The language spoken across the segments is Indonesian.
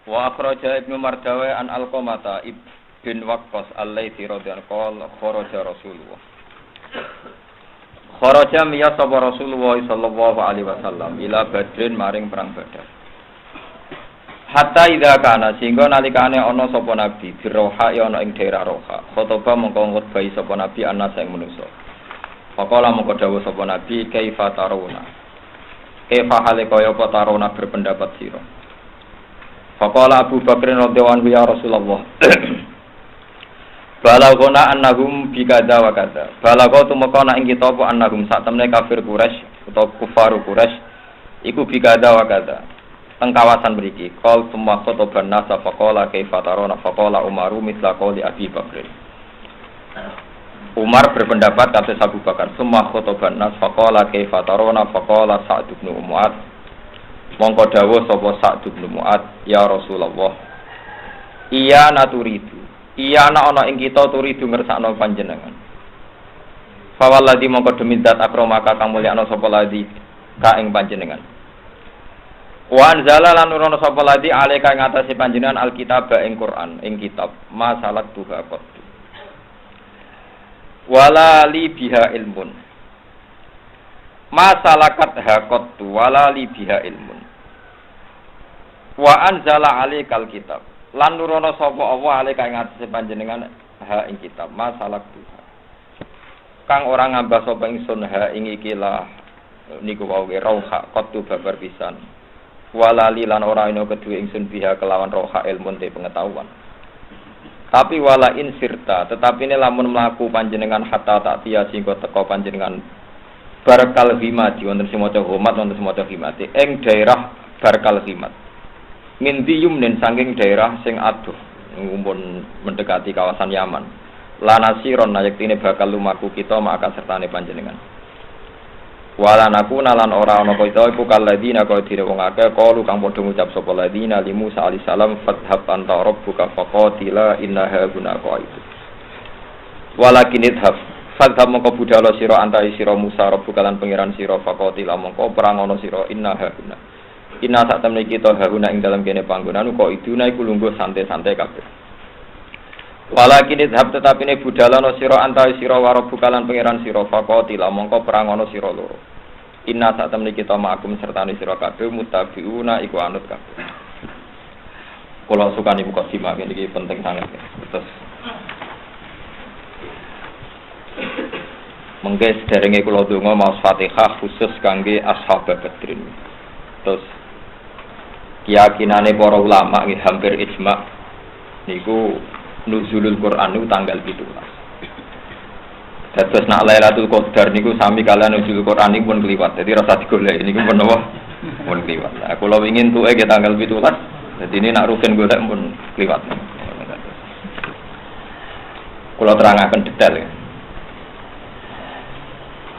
Wa akhraja Ibnu Mardawi an Alqamata bin Waqqas al-Laitsi radhiyallahu anhu kharaja Rasulullah. Kharaja miya sapa Rasulullah sallallahu alaihi wasallam ila Badrin maring perang Badar. Hatta idza kana sehingga nalikane ana sapa nabi di Roha ya ana ing daerah Roha. Khotoba mongko ngutbahi sapa nabi ana sing manusa. Faqala mongko dawuh sapa nabi kaifa taruna. Kaifa hale kaya apa taruna berpendapat sira. Faqala Abu Bakr radhiyallahu anhu ya Rasulullah. Balagona annahum bikadza wa kadza. Balago tumeka ana ing kita apa annahum sak temne kafir Quraisy utawa kufaru Quraisy iku bikadza wa kadza. Teng kawasan mriki qol summa khotoban nas faqala kaifa taruna faqala Umaru misla qouli Abi Bakr. Umar berpendapat kata Abu Bakar summa khotoban nas faqala kaifa taruna faqala Sa'd bin Mu'adz. Mongko dawuh sapa Sa'd bin Mu'adz ya Rasulullah. Iya naturidu. Iya ana ing kita turidu ngersakno panjenengan. Fawalladzi mongko demi zat akramaka kang mulyana sapa ladzi ka ing panjenengan. Wa anzala lan nurono sapa ladzi alika ing atase panjenengan alkitab ing Quran ing kitab masalat tuha qad. Wala li biha ilmun. Masalakat haqat wala li biha ilmun. Wa anzala alikal kitab. Lan nurono sapa Allah alika ing atase panjenengan ha ing kitab masalak tuha. Kang ora ngambah sapa ingsun ha ing ikilah niku wae rauha qattu babar pisan. Walali lan ora ana kedue ingsun biha kelawan roha ilmun te pengetahuan. Tapi wala in sirta, tetapi ini lamun mlaku panjenengan hatta tak tiya singgo teko panjenengan Barkal Himati wonten sing maca Homat wonten sing maca Himati ing daerah Barkal Himat. Min diyumnen saking daerah sing adoh ngumpul mendekati kawasan Yaman. Lanasiron nayektine bakal lumaku kita maka sertane panjenengan. Walanaku nalan ora ana kita iku kaladina kaya dire wong akeh kalu kang padha ngucap sapa ladina li Musa alaihi salam fathab anta rabbuka faqatila innaha guna qaitu. Walakin idhab fathab mongko budhalo sira antai sira Musa rabbuka lan pangeran sira faqatila mongko perang ana sira innaha guna. Inna sak temne kita hauna ing dalam kene panggonan kok iduna iku lungguh santai-santai kabeh. Walakin idhab tetapine budhalo ana sira antai sira rabbuka lan pangeran sira faqatila mongko perang ana sira loro. Inna sak temne kita ma'akum sertane sira kabeh mutabiuna iku anut kabeh. Kula sukani mukadimah iki penting sangat. Terus mengke sederenge kula donga maos Fatihah khusus kangge ashab Badrin. Terus keyakinane para ulama nggih hampir ijma' niku nuzulul Quran niku tanggal 17. Dados nak Lailatul Qadar niku sami kalian nuzulul Quran niku pun kliwat. Dadi rasa digoleki niku pun apa? Pun kliwat. Nah, kula wingin tuke nggih tanggal 17. Dadi ini nak rugen golek pun kliwat. Kula terangaken detail ya.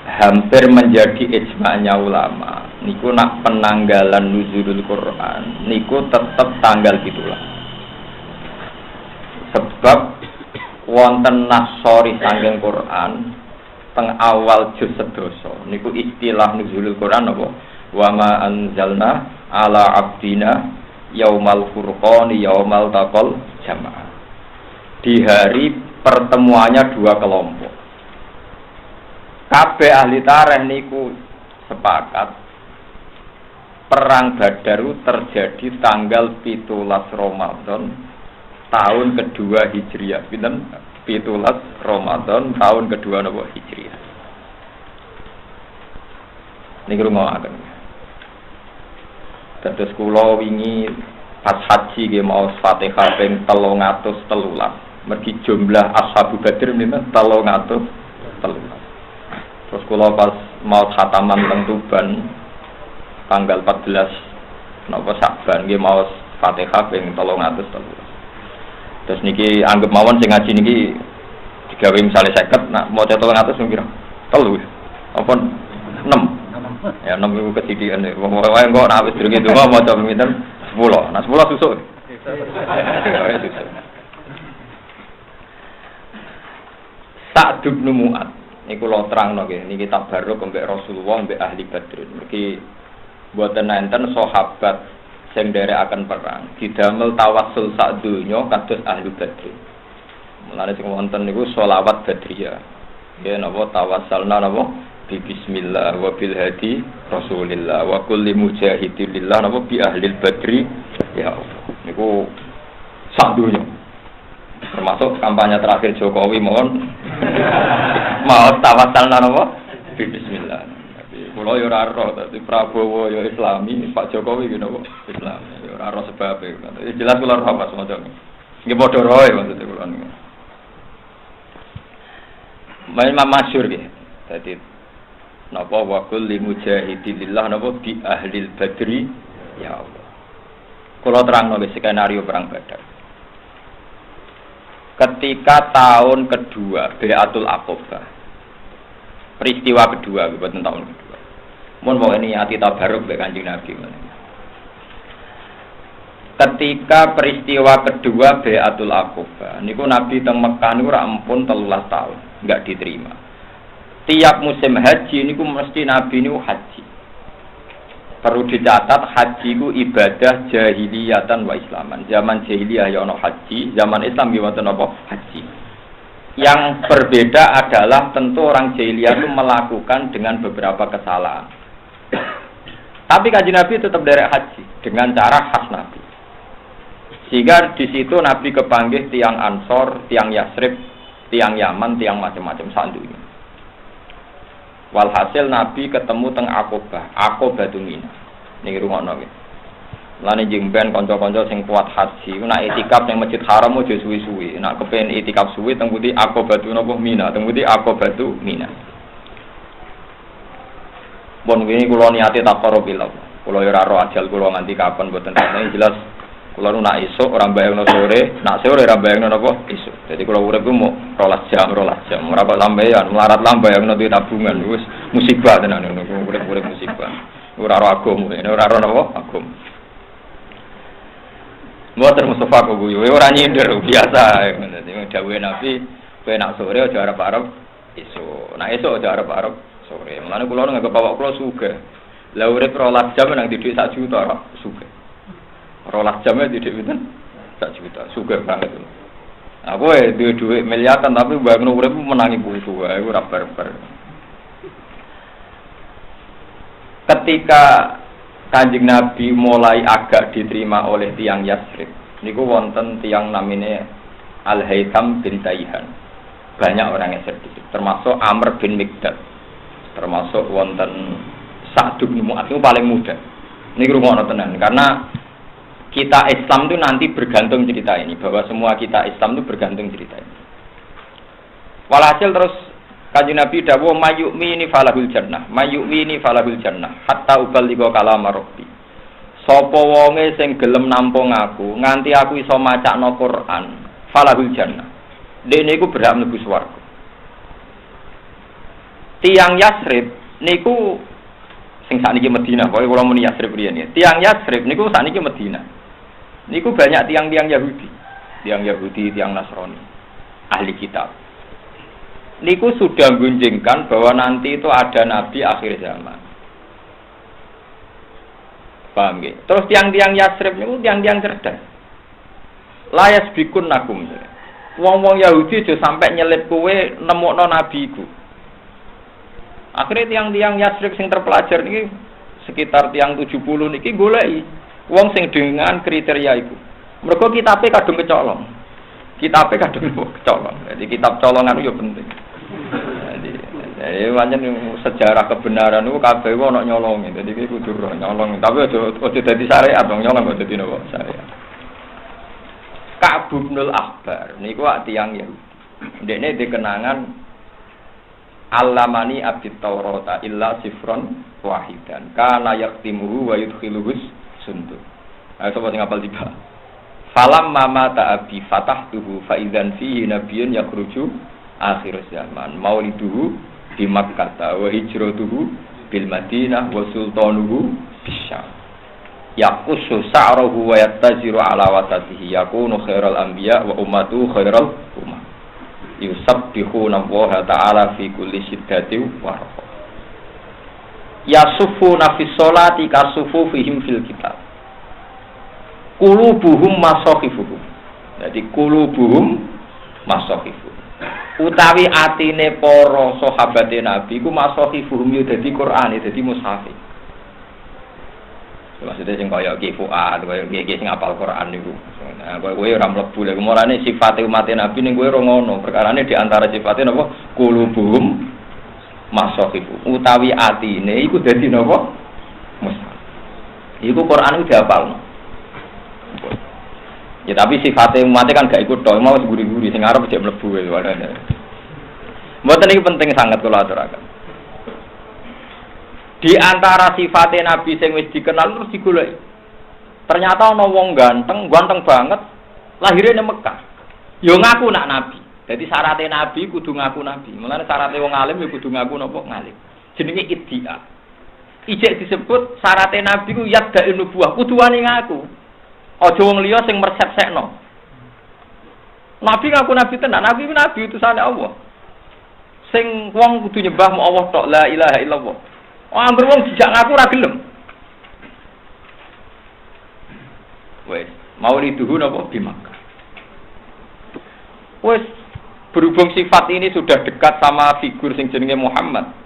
Hampir menjadi ijma'nya ulama niku nak penanggalan nuzulul Quran niku tetap tanggal 17. Sebab wonten nasori saking Quran teng awal juz sedoso niku istilah nuzulul Quran apa wa ma anzalna ala abdina yaumal furqani yaumal taqal jamaah. Di hari pertemuannya dua kelompok. Kabeh ahli tarikh niku sepakat perang Badar terjadi tanggal 17 Ramadan tahun kedua Hijriah. Pinten? 17 Ramadan tahun kedua napa Hijriah. Niki rungokaken. Dados kula wingi pas haji nggih maos Fatihah ping 313. Mergi jumlah ashabu Badr pinten? 313. Terus kula pas mau khataman teng Tuban tanggal 14 napa Sa'ban nggih maos Fatihah ping 313. Terus niki anggap mawon sing ngaji niki digawe misale 50 nak maca 300 pira? 3 apa 6. Ya 6 iku kesidikan e. Wong wae engko nek wis durunge donga maca pinten 10. Nah 10 susuk. Sa'd bin Mu'adz niku kula terangno nggih niki tabarruk mbek Rasulullah mbek ahli Badr. Mergi mboten enten sahabat sing akan perang didamel tawassul sak donya kados ahli badri. Mulane sing wonten niku sholawat badriyah. Ya napa tawassalna napa bi bismillah wa bil hadi rasulillah wa kulli mujahidin lillah napa bi ahli badri ya Allah. Niku sak donya. Termasuk kampanye terakhir Jokowi mohon mau tawassalna napa bi bismillah. Kulo yo ora ro, dadi Prabowo yo Islami, Pak Jokowi ki napa Islami. Yo ora ro sebabe. Jelas kula ora pas macam. Nggih padha roe maksud kula niku. Memang masyhur nggih. Dadi napa wa kulli mujahidillah napa bi ahlil badri ya Allah. Kula terangno skenario perang Badar. Ketika tahun kedua Bai'atul Aqabah. Peristiwa kedua bukan tahun kedua. Mun mau ini ati tabaruk be Kanjeng Nabi. Ketika peristiwa kedua Bai'atul Aqabah, niku Nabi teng Mekah niku ora ampun 13 tahun, enggak diterima. Tiap musim haji niku mesti Nabi niku haji. Perlu dicatat haji ku ibadah jahiliyatan wa islaman. Zaman jahiliyah ya ono haji, zaman Islam ki wonten apa? Haji. Yang berbeda adalah tentu orang jahiliyah itu melakukan dengan beberapa kesalahan. Tapi Kanjeng Nabi tetap derek haji dengan cara khas Nabi. Sehingga di situ Nabi kepanggih tiang Ansor, tiang Yasrib, tiang Yaman, tiang macam-macam sandunya. Walhasil Nabi ketemu teng Aqabah, Aqabah Mina. Niki rumakno nggih. Lane jengben kanca-kanca sing kuat haji, nek itikaf ning Masjid Haram aja suwi-suwi. Nek kepen itikaf suwi teng pundi Aqabah Mina, teng pundi Aqabah Mina. Bon wingi kula niate taqarrubillah. Kula yo ora ro ajal kula nganti kapan mboten tahu jelas kula nu nak esuk ora bayangno sore, nak sore ora bayangno napa esuk. Dadi kula urip ku mau 12 jam. Ora kok lambean, melarat lambayangno duwe tabungan wis musibah tenan ngono urip musibah. Ora ro agama, ora ro napa agama. Mboten Mustafa kok guyu, ora nyindir biasa. Dadi dawuhe Nabi, kowe nak sore aja arep-arep esuk. Nak esuk aja arep-arep sore. Mulane kula nganggep bapak kula sugih. Lah urip 12 jam nang didik 1 juta ora sugih. 12 jam didik pinten? 1 juta. Sugih banget. Nah, kowe duwe dhuwit miliaran tapi bayangno urip menangi putu wae ora barbar. Ketika Kanjeng Nabi mulai agak diterima oleh tiang Yasrib, niku wonten tiang namine Al-Haytham bin Taihan. Banyak orang yang sedih, termasuk Amr bin Mikdad. Termasuk wonten Sa'd bin Mu'adz itu paling muda. Ini rumono tenan karena kita Islam itu nanti bergantung cerita ini, bahwa semua kita Islam itu bergantung cerita ini. Walhasil terus Kanjeng Nabi dawuh mayyu'mini falahul jannah, mayyu'mini falahul jannah, hatta uballigha kalama rabbi. Sapa wonge sing gelem nampung aku nganti aku iso macakno Quran, falahul jannah. Dene iku berhak mlebu swarga. Tiang Yasrib niku sing sakniki Madinah, pokoke kula muni Yasrib riyen ya. Tiang Yasrib niku sakniki Madinah. Niku banyak tiang-tiang Yahudi. Tiang Yahudi, tiang Nasrani. Ahli kitab. Niku sudah gunjingkan bahwa nanti itu ada nabi akhir zaman. Paham nggih? Terus tiang-tiang Yasrib niku tiang-tiang cerdas. Layas bikun nakum. Wong-wong Yahudi aja sampai nyelip kowe nemokno nabi iku. Akhirnya tiang-tiang Yasrib sing terpelajar niki sekitar tiang 70 niki goleki wong sing dengan kriteria iku. Mergo kitabe kadung kecolong. Kitabe kadung kecolong. Jadi kitab colongan itu penting. Jadi pancen sejarah kebenaran niku kabeh ono nyolongi. Jadi iki kudu nyolong. Tapi aja dadi syariat dong nyolong kok dadi napa syariat. Ka'b bin al-Ahbar niku tiang Yahudi. Ndekne dikenangan Allamani abit Taurata illa sifron wahidan kana yaktimuhu wa yudkhiluhus sundur. Ayo coba sing apal tiba. Falam mama ta'abi fatahtuhu fa idzan fihi nabiyyun yakhruju akhir zaman mauliduhu di Makkah wa hijratuhu bil Madinah wa sultanuhu bisyam. Yaqusu sa'ruhu wa yattaziru ala watatihi yakunu khairal anbiya wa ummatu khairal ummah. Yusabbihuna wa ta'ala fi kulli shiddatin wa raha. Yasufuna fi sholati kasufufihim fil kitab. Qulubuhum masakhifuhum. Jadi qulubuhum masakhifuhum. Utawi atine para sahabate Nabi iku masakhifuhum yo dadi Qur'ane, dadi mushaf. Maksudnya sing kaya Ki Fuad, kaya Ki sing apal Quran niku. Nah, kowe ora mlebu lha kemorane sifate umat Nabi ning kowe ora ngono. Perkarane di antara sifate napa? Qulubuhum masakhifuhum. Utawi atine iku dadi napa? Mushaf. Iku Quran iku dihafalno. Ya tapi sifatnya umatnya kan gak ikut dong, mau guri-guri, sing arep cek mlebu wae wadane. Mboten iki penting sangat kula aturaken. Di antara sifatnya Nabi sing wis dikenal terus digoleki. Ternyata ana wong ganteng banget, lahirnya ning Mekah. Yo ngaku nak Nabi. Jadi syaratnya Nabi kudu ngaku Nabi. Mulane syaratnya wong alim yo kudu ngaku napa ngalim. Jenenge iddia. Ijek disebut syaratnya Nabi ku yadda nubuwah, kudu wani ngaku. Aja wong liya sing mersep-sekno. Nabi ngaku nabi tenan, nabi utusane Allah. Sing wong kudu nyembah Allah tok, la ilaha illallah. Oh, amber wong dijak ngaku ora gelem. Wes, mauliduhu napa di Makkah. Wes, berhubung sifat ini sudah dekat sama figur sing jenenge Muhammad.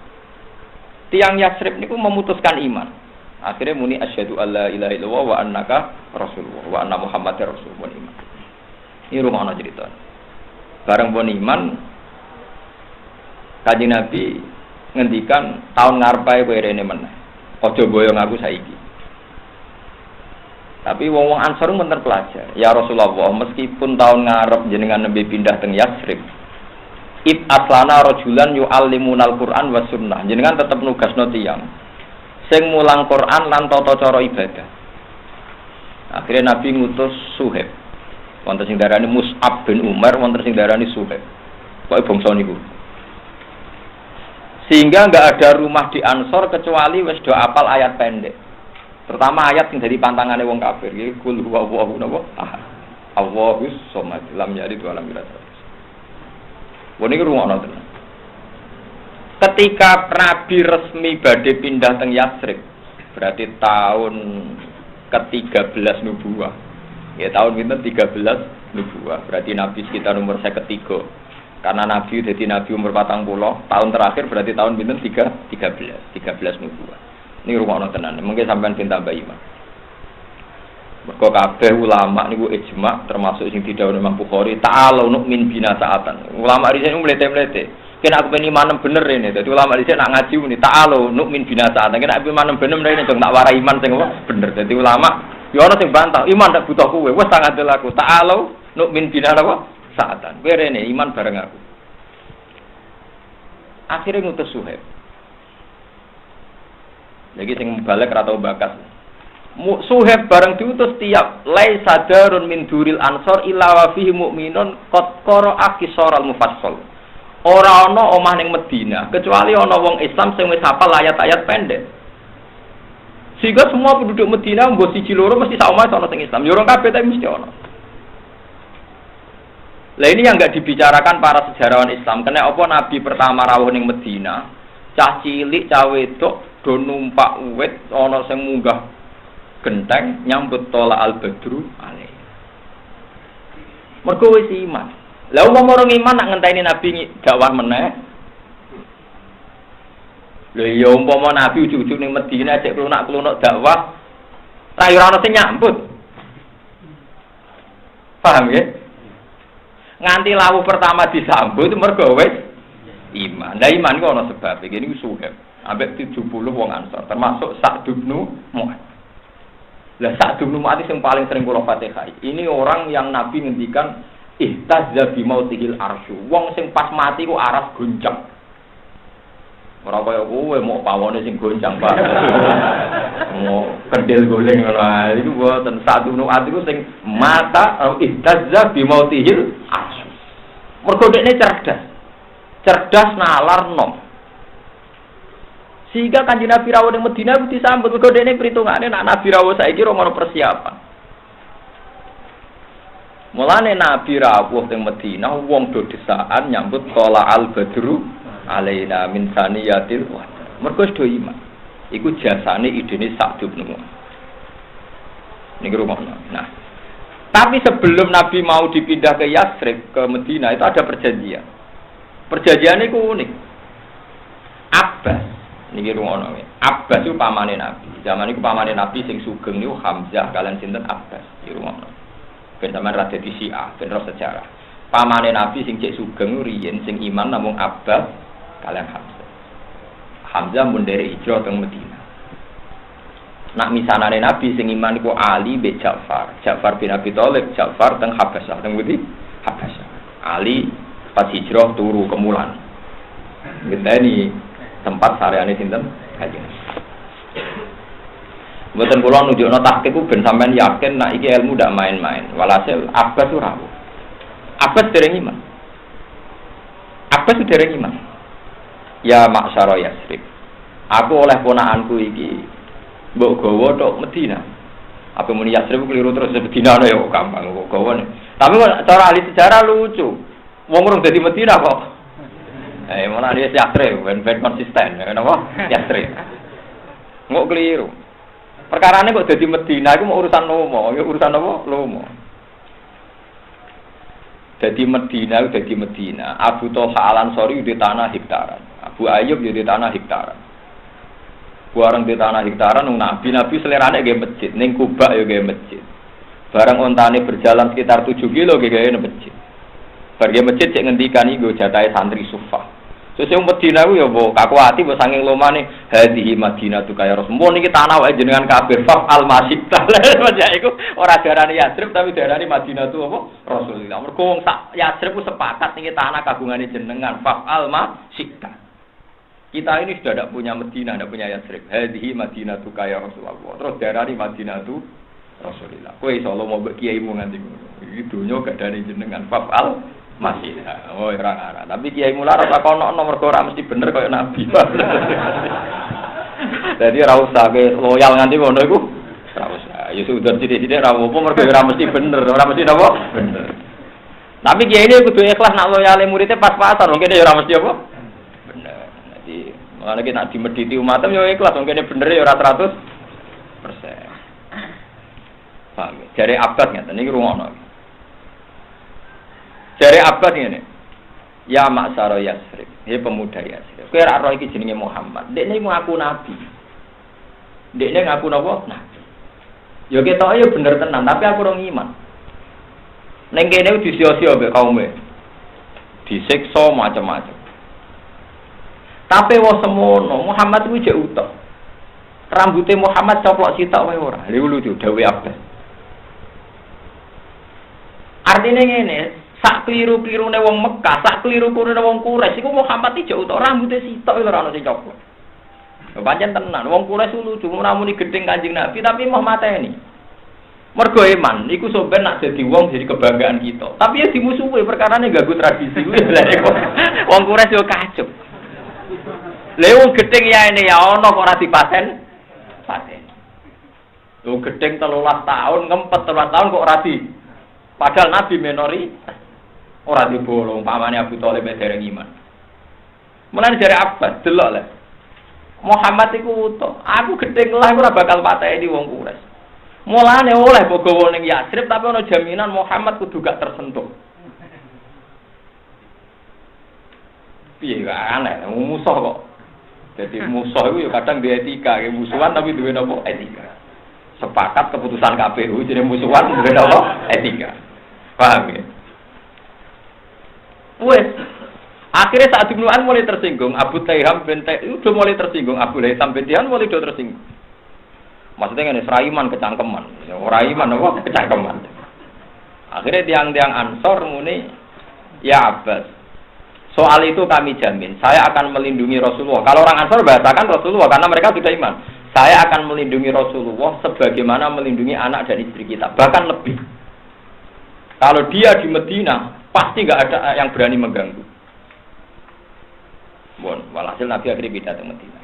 Tiang Yasrib niku memutuskan iman. Akhirnya muni asyhadu alla ilaha illallah wa annaka rasulullah wa anna muhammadar rasulullah iman. Ini rumono cerita. Bareng pun iman Kanjeng Nabi ngendikan tahun ngarepe kowe rene meneh. Aja boyong aku saiki. Tapi wong-wong Ansor men terpelajar. Ya Rasulullah, meskipun tahun ngarep jenengan nembe pindah teng Yasrib. Ib aslana rajulan yu'allimunal Qur'an wa sunnah. Jenengan tetep nugasno tiyang sing mulang Quran lan tata cara ibadah. Akhirnya Nabi ngutus Suhaib. Wonten sing darani Mus'ab bin Umar, wonten sing darani Suhaib. Pokoke bangsa niku. Sehingga enggak ada rumah di Ansor kecuali wis do apal ayat pendek. Terutama ayat sing dadi pantangane wong kafir iki kul huwallahu ahad. Allahus samad lam yalid wa lam yulad. Wong iki rumono tenan. Ketika Nabi resmi badhe pindah teng Yasrib, berarti tahun ke-13 nubuwah. Ya tahun pinten 13 nubuwah. Berarti Nabi sekitar umur 53. Karena Nabi dadi Nabi umur 40, tahun terakhir berarti tahun pinten 13 nubuwah. Ini rumono tenan. Mungkin sampean ben tambah iman. Mergo kabeh ulama niku ijma termasuk sing didhawuhi Imam Bukhari, ta'alu nu'min bina sa'atan. Ulama riyen mlete-mlete. Kena aku pengen iman bener ini. Jadi ulama di sini nak ngaji ini ta'alu nu'min binasa'at. Kena aku iman bener ini jeng tak warai iman sing bener. Jadi ulama ya ana sing bantah, iman tak butuh kowe. Wes tak ngandel aku. Ta'alu nu'min binasa'atan. Kowe rene iman bareng aku. Akhirnya ngutus Suhaib. Jadi sing balik atau bakas. Suhaib bareng diutus tiap laisa darun min duril ansor illa wa fihi mu'minun qad qara'a qisaral mufassal. Ora ana omah ning Madinah kecuali ana wong Islam sing wis hafal ayat-ayat pendek. Sehingga semua penduduk Madinah mbok siji loro mesti sak omah ana sing Islam. Yo ora kabeh tapi mesti ana. Lah ini yang enggak dibicarakan para sejarawan Islam. Kena apa Nabi pertama rawuh ning Madinah, cah cilik, cah wedok do numpak uwit ana sing munggah genteng nyambut tola al-badru alaih. Mergo wis iman. Lah wong orang iman nak ngenteni Nabi dakwah meneh. Lha ya umpama Nabi ujug-ujug ning Madinah cek klunak-klunuk dakwah, ra ora ono sing nyambut. Paham ya? Nganti lawu pertama disambut mergo wis iman. Lah iman ku ana sebab. Iki niku Suhaib. Ambek 70 wong Ansor termasuk Sa'd bin Mu'adz. Lah Sa'd bin Mu'adz sing paling sering kula Fatihah. Ini orang yang Nabi ngendikan ihtazza bi mautihil arsy. Wong sing pas mati ku aras goncang. Ora kaya kowe mau pawone sing goncang, Pak. Mau kendel goleng ngono ae. Iku boten Sa'd bin Mu'adz iku sing mata ihtazza bi mautihil arsy. Mergo dekne cerdas. Cerdas nalar nom. Sehingga Kanjeng Nabi rawuh ning Madinah disambut mergo dekne perhitungane nek Nabi rawuh saiki ora ono persiapan. Mulane Nabi rawuh teng Madinah wong do desaan nyambut tola al-badru alaina min saniyatil wada. Mergo do iman. Iku jasane idene Sa'd bin Mu'adz. Niku rumakno. Nah, Tapi sebelum Nabi mau dipindah ke Yasrib, ke Medina, itu ada perjanjian. Perjanjian itu unik. Abbas, niki rungono. Abbas itu pamane Nabi. Zaman itu pamane Nabi sing sugeng niku Hamzah kalian sinten Abbas. Iki rungono. Ben sampean ra dadi Syiah, ben ro sejarah. Pamane Nabi sing cek sugeng riyen sing iman namung Abbas kalian Hamzah. Hamzah mun dari hijrah teng Medina. Nak misanane Nabi sing iman iku Ali bin Ja'far. Ja'far bin Abi Thalib, Ja'far teng Habasyah, teng Budi Habasyah. Ali pas hijrah turu ke Mulan. Ngenteni tempat sareane sinten? Kanjeng. Mboten kula nunjukno tahqiq ku ben sampean yakin nek iki ilmu ndak main-main. Walhasil Abbas ora rawuh. Abbas dereng iman. Abbas dereng iman. Ya maksara Yasrib. Aku oleh ponakanku iki mbok gawa tok Medina. Apa muni Yasrib keliru terus Medina ana ya gampang kok gawane. Tapi cara ahli sejarah lucu. Wong urung dadi Medina kok. Malah dia Yasrib ben konsisten, kenapa? Yasrib. Ngok keliru. Perkarane kok dadi Medina iku mau urusan lomo, ya urusan apa? Lomo. Dadi Medina, Abu Thalha Al-Ansari di tanah hektaran. Abu Ayyub di tanah hektaran. Barang di tanah hektaran Nabi selerane nggih masjid, ning Kuba ya nggih masjid. Barang ontane berjalan sekitar 7 kilo nggih masjid. Bar masjid cek ngendikan iki jatahe santri Sufah. Terus yang Medina ku ya mbok kakuati mbok saking lomane hadhihi Madinatu kaya Rasulullah niki tanah wae jenengan kafir fa al-masyidah. Wajah iku ora darani Yasrib tapi darani Madinatu apa Rasulullah. Mergo wong sak Yasrib ku sepakat niki tanah kagungane jenengan fa al-masyidah. Kita ini sudah tidak punya Medina, tidak punya Yasrib. Hadhihi Madinatu kaya Rasulullah. Terus darani Madinatu Rasulullah. Kowe iso lomo mbek kiaimu nganti ngono. Iki donya gadane jenengan fa al masih, oh orang Arab. Tapi kiai mula rasa kono nomor ora mesti bener kaya Nabi. Jadi ora usah ke loyal nganti ngono iku. Ora usah. Ya sudah sithik-sithik ra apa mergo ora mesti bener, ora mesti napa? Bener. Tapi kiai ini kudu ikhlas nak loyale muridnya pas-pasan, mungkin ya ora mesti apa? Bener. Jadi mulane ki nak dimediti umatem ya ikhlas, mungkin bener ya ora 100%. Paham. Jare Abbas ngeten iki rungono. Dari Abbas ini, ya maksaro Yasrib, he pemuda Yasrib. Kowe ora roh iki jenenge Muhammad. Dekne ngaku nabi. Dekne ngaku napa? Nabi. Ya ketoke ya bener tenan, tapi aku ora iman. Ning kene disio-sio mbek kaume. Disiksa macam-macam. Tapi wong semono, Muhammad kuwi jek utek. Rambute Muhammad coplok sitok wae ora. Lha lucu dawuh Abbas. Artine ngene, sak kliru-klirune wong Mekah, sak kliru-klirune wong Quraisy iku Muhammad iki jek utek rambute sitok ora ono sing coplok. Pancen tenan, wong Quraisy lucu namuni gedeng Kanjeng Nabi tapi mau mateni. Mergo iman iku sampeyan nak dadi wong jadi kebanggaan kita. Tapi ya dimusuhi perkarane ganggu tradisi kuwi lha wong Quraisy yo kacep. Lha wong gedeng ya ini ya ono kok ora dipaten. Paten. Lho gedeng 13 tahun, ngempet 13 tahun kok ora di. Padahal Nabi menori ora dibolong pamane Abu Thalib dereng iman. Mulane jare Abbas delok lho. Muhammad iku utuh. Aku gedeng lah ora bakal pateni wong Quraisy. Mulane oleh bogowo ning Yasrib tapi ana jaminan Muhammad kudu gak tersentuh. Piye gak aneh musuh kok. Jadi musuh itu ya kadang dia etika, musuhan tapi duwe napa etika. Sepakat keputusan KPU jadi musuhan duwe napa etika. Paham ya? Wes. Akhirnya saat Ibnu An mulai tersinggung, Abu Taiham bin Taiham udah mulai tersinggung, Abu Laitham bin Tihan mulai udah tersinggung. Maksudnya ini seraiman kecangkeman, seraiman apa kecangkeman. Akhirnya tiang-tiang Ansor muni, ya Abbas, soal itu kami jamin, saya akan melindungi Rasulullah. Kalau orang Ansor bahasakan Rasulullah karena mereka sudah iman. Saya akan melindungi Rasulullah sebagaimana melindungi anak dan istri kita, bahkan lebih. Kalau dia di Medina, pasti nggak ada yang berani mengganggu. Bon, walhasil Nabi akhirnya pindah ke Medina.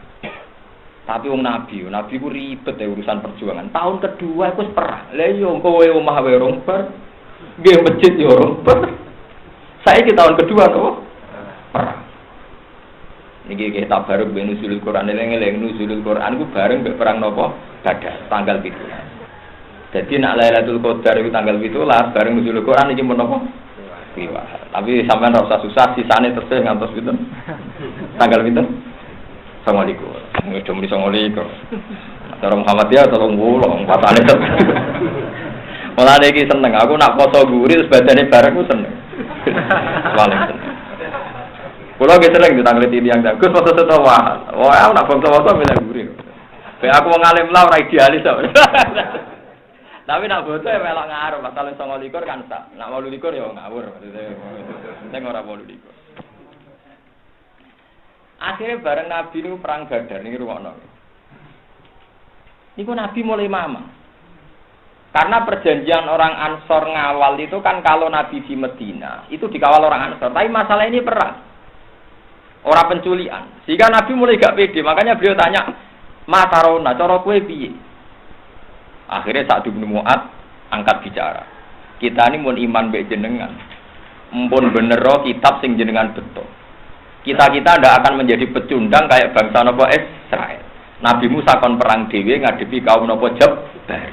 Tapi wong Nabi ku ribet ya urusan perjuangan. Tahun kedua aku perang. Lah yo kowe omah wae rong per. Nggih masjid yo rong per. Saiki tahun kedua kok perang. Niki kita baru nuzulul Quran, eleng-eleng nuzulul Quran ku bareng mbek perang napa? Badar tanggal 17. Jadi nak Lailatul Qadar itu tanggal 17 bareng nuzul Quran iki menapa? Liwat. Tapi sampean ora usah susah sisane tesih ngantos pinten? Tanggal pinten? 29. Wis muni 29. Cara Muhammadiyah 30, patane tetep. Mulane iki seneng aku nak poso guri terus badane bareng ku seneng. Paling seneng. Kulo ge seneng ditanglet tiyang Gus foto setawa. Wah, aku nak foto-foto milih guri. Kayak aku wong alim lah ora idealis kok. Tapi nak foto ya melok ngarep, asal 29 kan sak. Nak 28 ya ngawur maksudnya. Sing ora 28. Akhirnya bareng Nabi niku perang Badar niki rumono. Niku Nabi mulai mamang. Karena perjanjian orang Ansor ngawal itu kan kalau Nabi di Medina itu dikawal orang Ansor. Tapi masalah ini perang. Orang penculian. Sehingga Nabi mulai gak pede. Makanya beliau tanya, "Matarona, cara kowe piye?" Akhirnya Sa'd bin Mu'adz angkat bicara. Kita ini mun iman mbek jenengan. Mumpun bener kitab sing jenengan betul. Kita ndak akan menjadi pecundang kayak bangsa napa Israel. Nabi Musa kon perang dhewe ngadepi kaum napa Jabbar.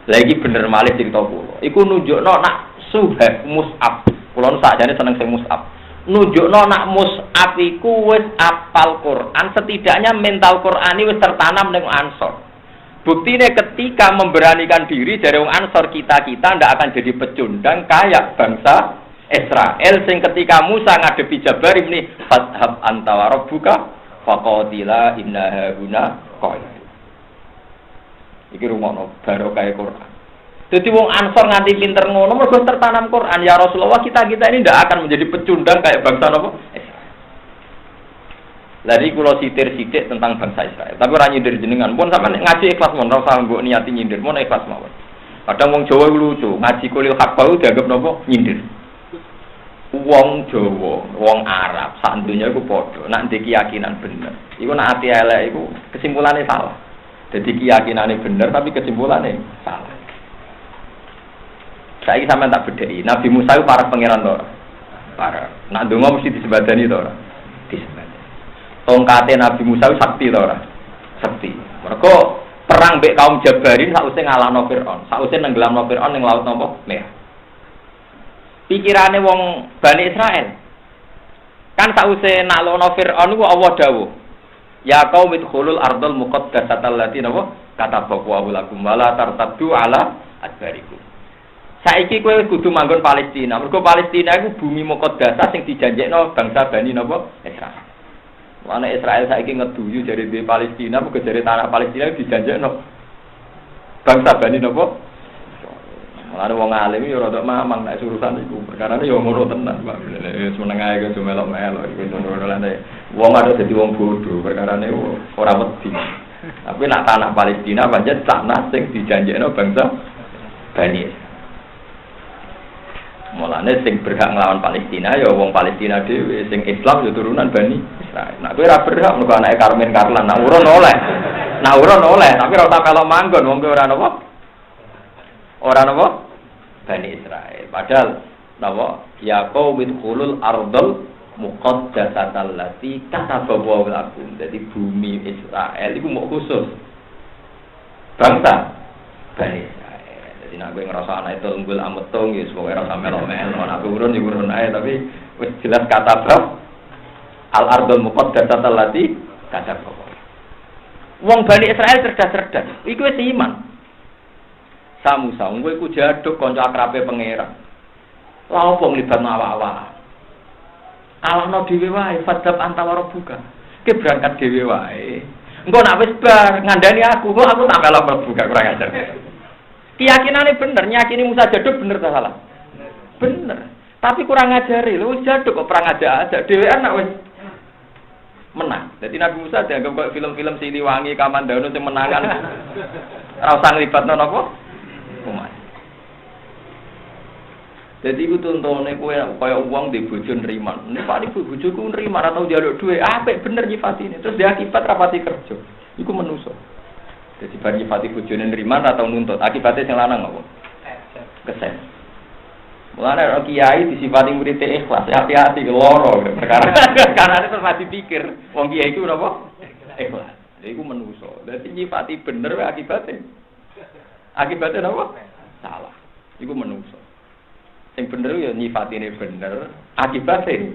Lagi bener malih cerita kula. Iku nunjukno nak Suhaib Mus'ab. Kula sakjane seneng sing Mus'ab. Nunjukno nak Mus'ab iku wis apal Quran, setidaknya mental Qurani wis tertanam ning Ansor. Buktine ketika memberanikan diri dari wong Ansor kita ndak akan jadi pecundang kayak bangsa Israel sing ketika Musa ngadepi Jabbar ini fadhab anta wa rabbuka faqatila inna hauna qa'id. Iki rumono barokah Quran. Jadi wong Ansor nganti pinter ngono mergo tertanam Quran. Ya Rasulullah kita ini ndak akan menjadi pecundang kayak bangsa napa? Lari kula sitir-sitik tentang bangsa Israel. Tapi ora nyindir jenengan. Pun sampean ngaji ikhlas mon ora usah mbok niati nyindir, mon ikhlas mawon. Kadang wong Jawa lucu, ngaji kulil hak bau dianggap napa? Nyindir. Wong Jawa, wong Arab, sak donya iku padha. Nek ndek keyakinan bener, iku nek ati elek iku kesimpulannya salah. Jadi keyakinannya bener tapi kesimpulannya salah. Saiki sampean tak bedheki, Nabi Musa iku para pangeran to ora? Para. Nek ndonga mesti disebadani to ora? Disebadani. Tongkate Nabi Musa sakti to ora? Sakti. Mergo perang mbek kaum Jabarin sakwise ngalahno Firaun, sakwise nenggelamno Firaun ning laut napa? Merah. Pikirane wong Bani Israel. Kan sakwise nalono Firaun niku Allah dawuh. Ya qaum idkhulul ardal muqaddasatal lati napa? Katabahu lakum wala tartaddu ala adbarikum. Saiki kowe kudu manggon Palestina. Mergo Palestina iku bumi muqaddasah sing dijanjekno bangsa Bani napa? Israel. Mana Israel saiki ngeduyu dari di Palestina, bukan dari tanah Palestina dijanjekno bangsa Bani napa? Mulane wong alim yo rada mamang nek urusan iku. Perkarane yo ngono tenan, Pak. Wis meneng ae kok melok-melok iku ngono-ngono. Wong ada dadi wong bodoh, perkarane ora wedi. Tapi nek tanah Palestina pancen tanah sing dijanjekno bangsa Bani. Mulane sing berhak nglawan Palestina ya wong Palestina dhewe, sing Islam ya turunan Bani Israil. Nek kowe ora berhak mergo anake Karmen Karlan, nak urun oleh. Nak urun oleh, tapi ora usah pelok manggon wong kowe ora napa? Ora napa? Bani Israil. Padahal napa? Ya qaumil khulul ardal muqaddasatal lati katabahu lakum. Jadi bumi Israel iku mok khusus bangsa Bani Israil. Jadi nek kowe ngrasa ana itu unggul ametung ya pokoke ora sampe melo-melo. Nek urun ya urun ae tapi wis jelas katabah al ardal muqaddasatal lati katabahu. Wong Bani Israil cerdas-cerdas. Iku wis iman. Samusa, kowe iku jaduk kanca akrabe pangeran. Lha opo nglibatno awak-awak? Alahno dhewe wae, fadhab antawara buka. Ki berangkat dhewe wae. Engko nek wis bar ngandani aku, kok aku tak melok buka kurang ajar. Keyakinane bener, nyakini Musa jaduk bener ta salah? Bener. Tapi kurang ngajari, lho wis jaduk kok perang aja dhewean nek wis menang. Jadi Nabi Musa dianggap kok film-film Siliwangi, Kamandano sing menangan. Ora usah nglibatno napa? Umat. Jadi iku tontone kowe kaya wong di bojo nriman. Nek Pak iku bojoku nriman atau njaluk dhuwit, apik bener nyifatine. Terus dia akibat rapati kerja. Iku menungso. Jadi bar nyifati bojone nriman atau nuntut, akibatnya sing lanang apa? Kesen. Mulane ora kiai disifati murid ikhlas, hati-hati loro perkara. Karena terus mati pikir, wong kiai iku napa? Ikhlas. Lha iku menungso. Dadi nyifati bener wae akibatnya. Akibatnya apa? Salah. Iku menungso. Sing bener ya nyifatine bener, akibatnya.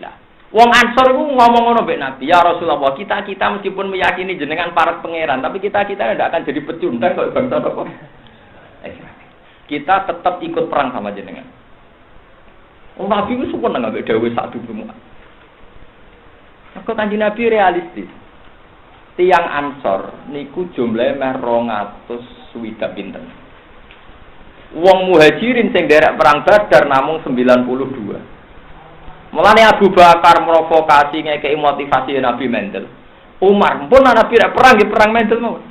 Lah, wong Ansor iku ngomong ngono mbek Nabi, ya Rasulullah, kita meskipun meyakini jenengan para pangeran, tapi kita tidak akan jadi pecundang kok bangsa apa. Kita tetap ikut perang sama jenengan. Nabi itu suka nggak beda satu semua. Aku Kanjeng Nabi realistis. Tiang Ansor niku jumlahe meh 200 swidak pinten. Wong Muhajirin sing derek perang Badar namung 92. Mulane Abu Bakar provokasi ngekeki motivasi Nabi Mendel. Umar, pun Nabi rek perang nggih perang Mendel mawon.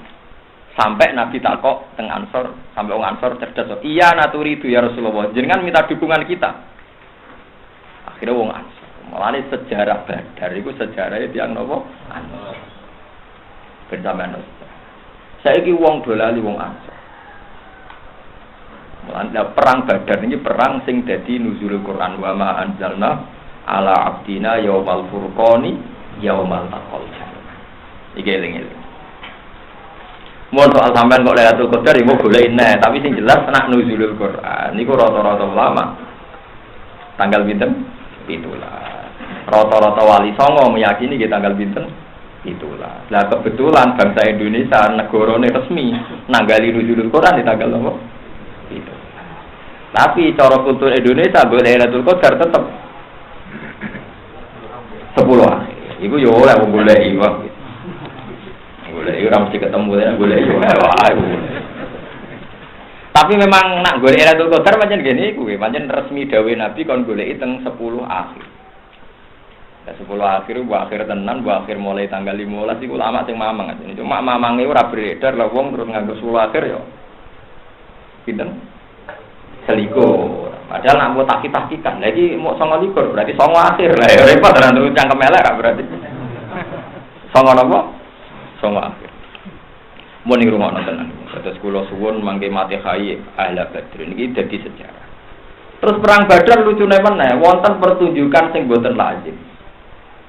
Sampai Nabi takok teng Ansor, sampai wong Ansor cerdas. Iya naturi itu ya Rasulullah. Jenengan minta dukungan kita. Akhirnya wong Ansor. Mulane sejarah Badar iku sejarahnya tiyang napa? Ansor. Benjamin. Saiki wong dolali wong Ansor. Mulane perang Badar ini perang sing dadi nuzulul Quran wa ma anzalna ala abdina yaumal furqani yaumal taqal jamaah. Iki eling-eling. Mun soal sampean kok Lailatul Qadar ya mau golek tapi sing jelas nak nuzulul Quran niku rata-rata ulama tanggal pinten? 17. Rata-rata wali songo meyakini nggih tanggal pinten? 17. Lah kebetulan bangsa Indonesia negarane resmi nanggali nuzulul Quran di tanggal apa? 17. Tapi cara kultur Indonesia golek Lailatul Qadar tetep 10 akhir. Iku yo oleh wong golek iki wae. Golek ora mesti ketemu ya golek yo wae. Tapi memang nak golek Lailatul Qadar pancen ngene iku pancen resmi dawuh Nabi kon goleki teng 10 akhir. Ya 10 akhir wa akhir tenan wa akhir mulai tanggal 15 iku lama sing mamang aja. Cuma mamange ora beredar lah wong terus nganggo 10 akhir yo. Pinten? Selikur. Padahal nak mau takik-takikan. Lagi mau 29 berarti 9 akhir lah. Ya repot tenan terus cangkem elek berarti. 9 napa? 9 akhir. Mun ning rumono tenan. Terus kula suwun mangke mati khai ahli Badr niki dadi sejarah. Terus perang Badar lucune meneh wonten pertunjukan sing boten lazim.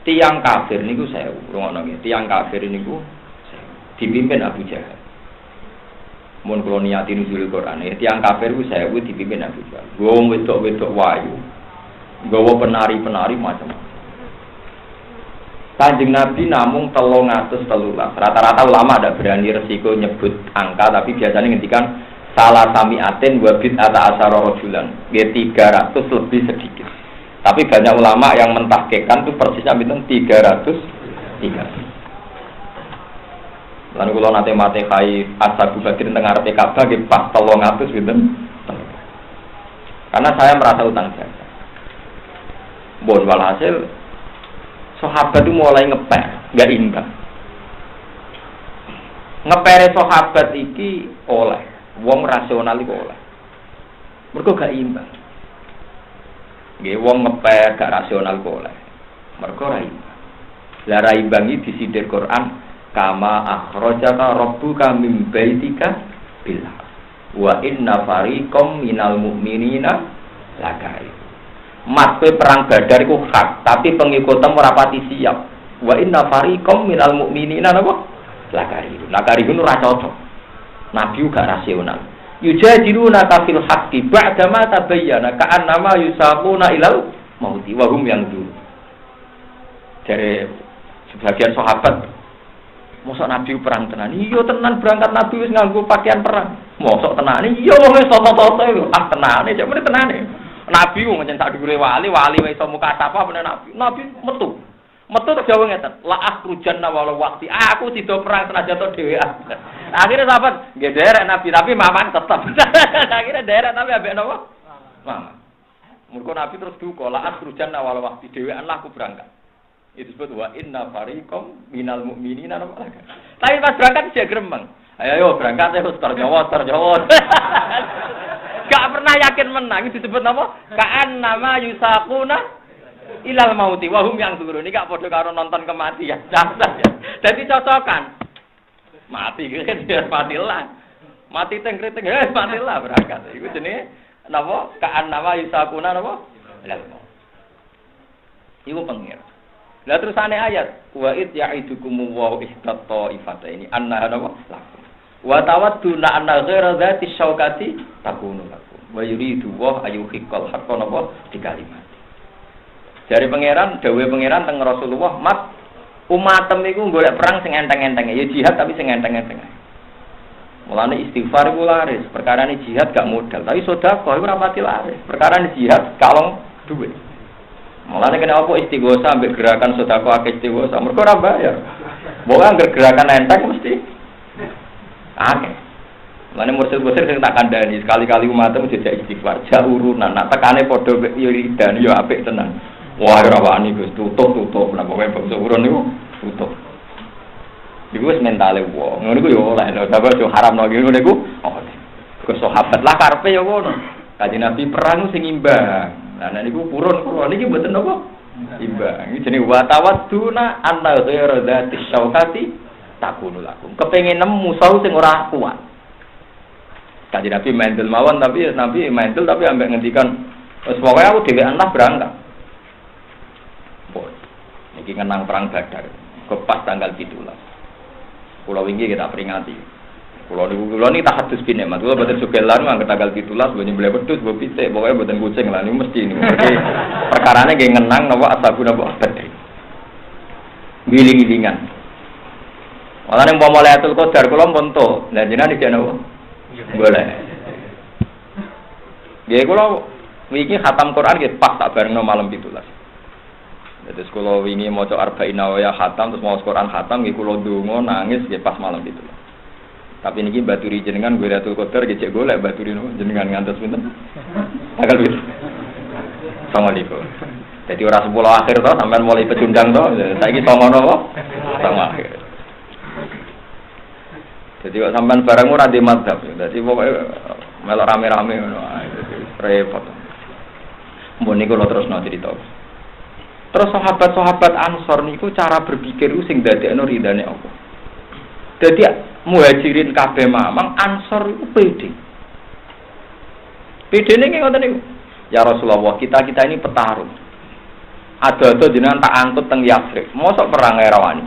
Tiang kafir niku 1000. Rumono nggih. Tiang kafir niku dipimpin Abu Jahal. Mun kula niati nuzul Quran ya tiang kafir ku 1000 dipimpin Abu Jahal. Wong wedok-wedok wayu. Nggawa penari-penari macam-macam. Kanjeng Nabi namung 313. Rata-rata ulama ada berani resiko nyebut angka tapi biasanya ngendikan salah samiatin wa bid'ata asyara rajulan. Nggih 300 lebih sedikit. Tapi banyak ulama yang mentahqiqkan itu persisnya pinten 303. Lalu kalau nanti mati kai Ashabu Badr tengah arep Ka'bah nggih pas 300 pinten. Karena saya merasa utang jasa. Bon walhasil sahabat itu mulai ngeper, enggak imbang. Ngepere sahabat iki oleh wong rasional iku oleh. Mergo gak imbang. Nggih wong ngeper gak rasional kok oleh. Mergo ra imbang. Lah ra imbang iki disindir Quran kama akhrajaka rabbuka min baitika bil wa inna fariqam minal mu'minina lakai. Mat perang Badar iku hak, tapi pengikutan ora pati siap. Wa inna fariqam minal mu'minina napa? Lakai. Lakai iku ora cocok. Nabi uga rasional. Yujadiluna kafil haqqi ba'da ma tabayyana ka'annama yusaquna ilal mauti wa hum yanzur. Dari sebagian sahabat mosok Nabi perang tenan. Iya tenan berangkat Nabi wis nganggo pakaian perang. Mosok tenan. Iya wong wis toto-toto tenane, cek meneh tenane. Nabi wong njen sak dhuwure wali wis iso muka sapa meneh Nabi. Nabi metu. Metu terjawab ngeten, la akhrujanna wala waqti. Aku sida perang senajan to dhewean. Akhirnya sahabat nggih derek Nabi tapi mamang tetep. Akhirnya derek Nabi ambek napa? Mamang. Mergo Nabi terus duka, la akhrujanna wala waqti dhewean lah aku berangkat. Itu disebut wa inna fariqam minal mu'minina. Tapi pas berangkat dia gremeng. Ayo berangkat terus terjawab. Gak pernah yakin menang itu disebut apa? Ka'an nama yusaquna ilal mauti wa hum yang turun. Ini gak padha karo nonton kematian. Jadi cocokan. Mati kan biar matilah. Mati teng-teng matilah berangkat. Iku jenenge napa? Ka'an nama yusaquna napa? Ilal mauti. Iku pengir. Lah terusane ayat wa id ya'idukum wa ihdat ta'ifata ini anna napa lakum Wa tawaddu na anna ghaira dzati syaukati takunu lakum. Wa yuridu wa ayyuhiqqal haqqan apa di kalimat. Dari pangeran, dawuh pangeran teng Rasulullah, "Mat umatem iku golek perang sing enteng-entenge, ya jihad tapi sing enteng-enteng." Mulane istighfar iku laris, perkarane jihad gak modal, tapi sedekah iku ora pati laris. Perkarane jihad kalong duit. Mulane kena apa istighosa ambek gerakan sedekah akeh istighosa, mergo ora bayar. Mbok anggere gerakan enteng mesti akeh. Mulane mursid-mursid sing tak kandhani sekali-kali umatem jejak istighfar, jak urunan, nak tekane padha yo ridani yo apik tenan. Wah ora wani Gus, tutup napa wae bangsa urun niku tutup. Iku wis mentale wong. Ngono iku yo oleh lho, tapi yo haramno ngono niku. Oh. Ke sahabat lah karepe yo ngono. Kanjeng Nabi perang sing imbang. Lah nek niku purun kula niki mboten napa? Imbang. Iki jenenge wa tawadduna anna ghairu dzati syaukati takunu lakum. Kepengin nemu musuh sing ora kuat. Kanjeng Nabi mendel mawon tapi Nabi mendel tapi ambek ngendikan wis pokoke aku dhewean lah berangkat. Niki ngenang perang Badar. Kepas tanggal 17. Kula wingi kita peringati. Kula niki tahadus bin nikmat. Kula boten sugelan angger tanggal 17 bunyi blek wedhus mbok pitik, pokoke boten kucing lah niku mesti niku. Perkarane nggih ngenang napa ashabun napa Badar. Giling-gilingan. Walane umpama Lailatul Qadar kula pun to. Lah jenengan iki napa? Boleh. Nggih kula wingi khatam Quran nggih pas tak barengno malam 17. Terus kalau wingi maca arba'in nawaya khatam terus maca Quran khatam nggih kula ndonga nangis nggih pas malam itu. Tapi niki baturi jenengan Lailatul Qadar nggih cek golek baturi jenengan ngantos pinten? Tanggal piro? Assalamualaikum. Jadi ora 10 akhir to sampean mulai pecundang to. Saiki songo napa? Songo akhir. Jadi kok sampean barang ora di madzhab. Dadi pokoke melok rame-rame ngono ae. Repot. Mbon niku lho terusno crita. Terus sahabat-sahabat Ansor niku cara berpikir ku sing dadekno ridane Allah. Dadi muhajirin kabeh mamang Ansor iku pede. Pedene nggih ngoten niku. Ya Rasulullah, kita ini petarung. Ada jenengan tak angkut teng Yathrib. Mosok perang rawani.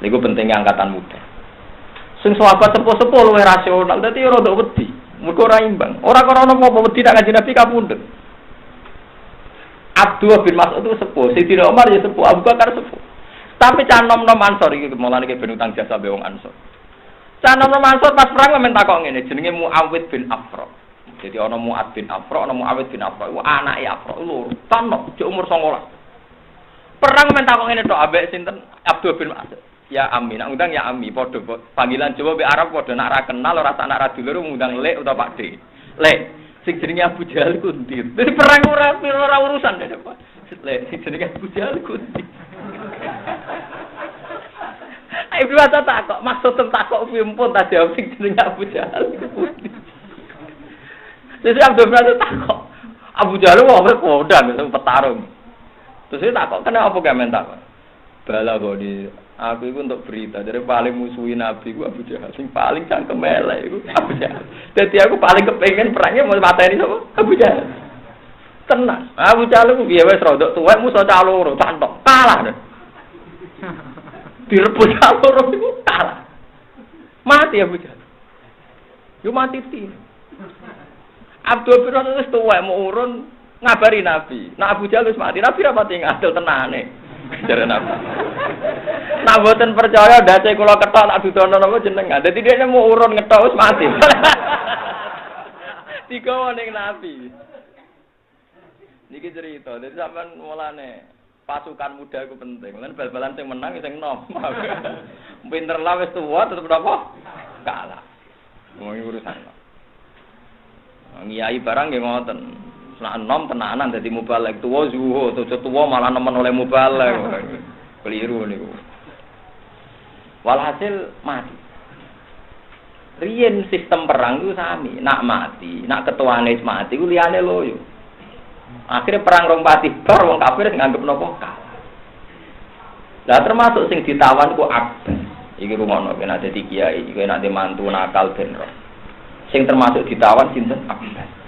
Niku pentingnya angkatan muda. Sing sahabat sepuh-sepuh luwih rasional, dadi ora ndok wedi. Mergo ora imbang. Ora krana apa wedi tak Kanjeng Nabi kapundhut. Abdullah bin Mas'ud itu sepuh, Sayyidina Umar ya sepuh, Abu Bakar sepuh. Tapi cah nom-nom Ansor iki mulane ke ben utang jasa be wong Ansor. Cah nom-nom Ansor pas perang men takok ngene, jenenge Muawid bin Afra. Jadi ana Muad bin Afra, ana Muawid bin Afra. Iku anake Afra loro, tanok jek umur 19. Perang men takok ngene tok ambek sinten? Abdullah bin Mas'ud. Ya Ami, nak undang ya Ami, padha panggilan Jawa be Arab padha nak ra kenal ora sak nak ra dulur ngundang Lek utawa Pak D. Lek sing jenenge Abu Jahal ku ndi? Dadi perang ora urusan dene, Pak. Sing jenenge Abu Jahal ku ndi? Ayo diwaca takok, maksud takok pimpun ta jawab sing jenenge Abu Jahal ku ndi. Dadi Abdul Razak takok. Abu Jahal wae kodang sing petarung. Terus dia takok, kenapa gak mentak? Bala bodi, aku itu untuk berita. Jadi paling musuhin Nabi ku Abu Jahal. Sing paling cangkem elek iku Abu Jahal. Dadi aku paling kepengen perangnya mau mateni sapa? Abu Jahal. Tenang. Abu Jahal ku piye wis rodok tuwek musuh cah loro, cantok. Kalah. Direbut cah loro iku kalah. Mati Abu Jahal. Yo mati ti. Abdul bin wis tuwek mau urun ngabari Nabi. Nah Abu Jahal wis mati. Nabi ra pati ngadil tenane. Jare Nabi. Nak mboten percaya dace kula ketok tak dudono napa jenengan. Dadi dhekne mau urun ngetok wis mati. Digawa ning Nabi. Niki cerita. Dadi sampean mulane pasukan muda iku penting. Lan bal-balan sing menang sing enom. Pinter lah wis tuwa tetep napa? Kalah. Wong urusan. Ngiyai barang nggih ngoten. Nek enom tenanan dadi mubalek tuwa zuhud, tuwa malah nemen oleh mubalek. Keliru niku. Walhasil mati. Riyen sistem perang itu sami, nak mati, nak ketuane mati ku liyane loyo. Akhirnya perang rong pati bar wong kafir nganggep napa kalah. Lah termasuk sing ditawan ku Abbas. Iki rumono ben dadi kiai, iki nek mantu nakal ben ro. Sing termasuk ditawan sinten Abbas.